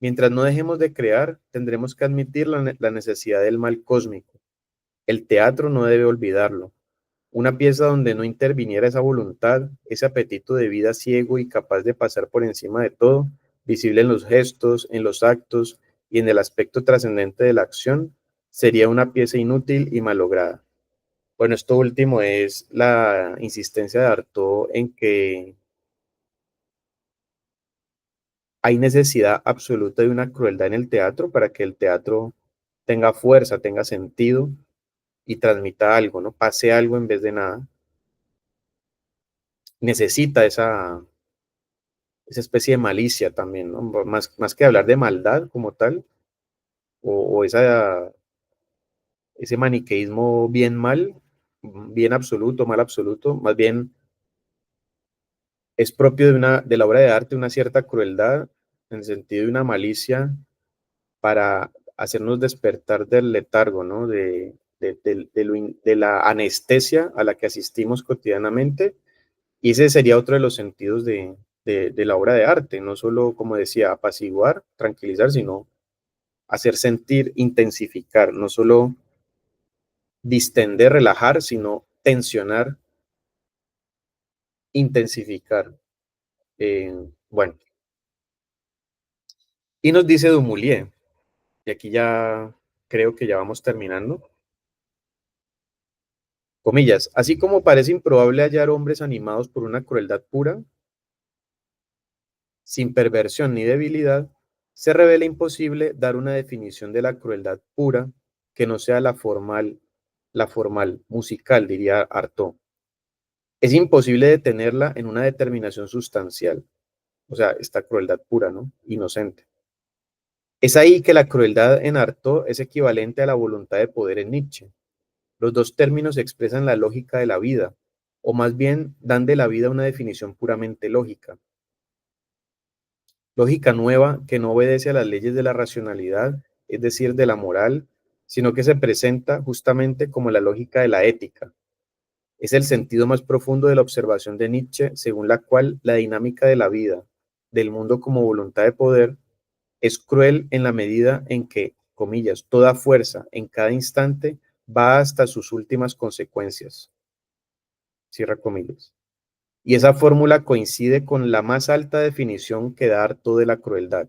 Mientras no dejemos de crear, tendremos que admitir la necesidad del mal cósmico. El teatro no debe olvidarlo. Una pieza donde no interviniera esa voluntad, ese apetito de vida ciego y capaz de pasar por encima de todo, visible en los gestos, en los actos y en el aspecto trascendente de la acción, sería una pieza inútil y malograda. Bueno, esto último es la insistencia de Artaud en que hay necesidad absoluta de una crueldad en el teatro para que el teatro tenga fuerza, tenga sentido y transmita algo, ¿no? Pase algo en vez de nada. Necesita esa especie de malicia también, ¿no? Más que hablar de maldad como tal, o ese maniqueísmo bien mal, bien absoluto, mal absoluto, más bien es propio de la obra de arte una cierta crueldad, en el sentido de una malicia para hacernos despertar del letargo, ¿no? De la anestesia a la que asistimos cotidianamente. Y ese sería otro de los sentidos de la obra de arte, no solo, como decía, apaciguar, tranquilizar, sino hacer sentir, intensificar, no solo distender, relajar, sino tensionar, intensificar. Bueno, y nos dice Dumoulin, y aquí ya creo que ya vamos terminando. Comillas, así como parece improbable hallar hombres animados por una crueldad pura, sin perversión ni debilidad, se revela imposible dar una definición de la crueldad pura que no sea la formal, musical, diría Artaud. Es imposible detenerla en una determinación sustancial, o sea, esta crueldad pura, ¿no? Inocente. Es ahí que la crueldad en Artaud es equivalente a la voluntad de poder en Nietzsche. Los dos términos expresan la lógica de la vida, o más bien dan de la vida una definición puramente lógica. Lógica nueva que no obedece a las leyes de la racionalidad, es decir, de la moral, sino que se presenta justamente como la lógica de la ética. Es el sentido más profundo de la observación de Nietzsche, según la cual la dinámica de la vida, del mundo como voluntad de poder, es cruel en la medida en que, comillas, toda fuerza en cada instante va hasta sus últimas consecuencias, cierra comillas. Y esa fórmula coincide con la más alta definición que da Artaud de la crueldad.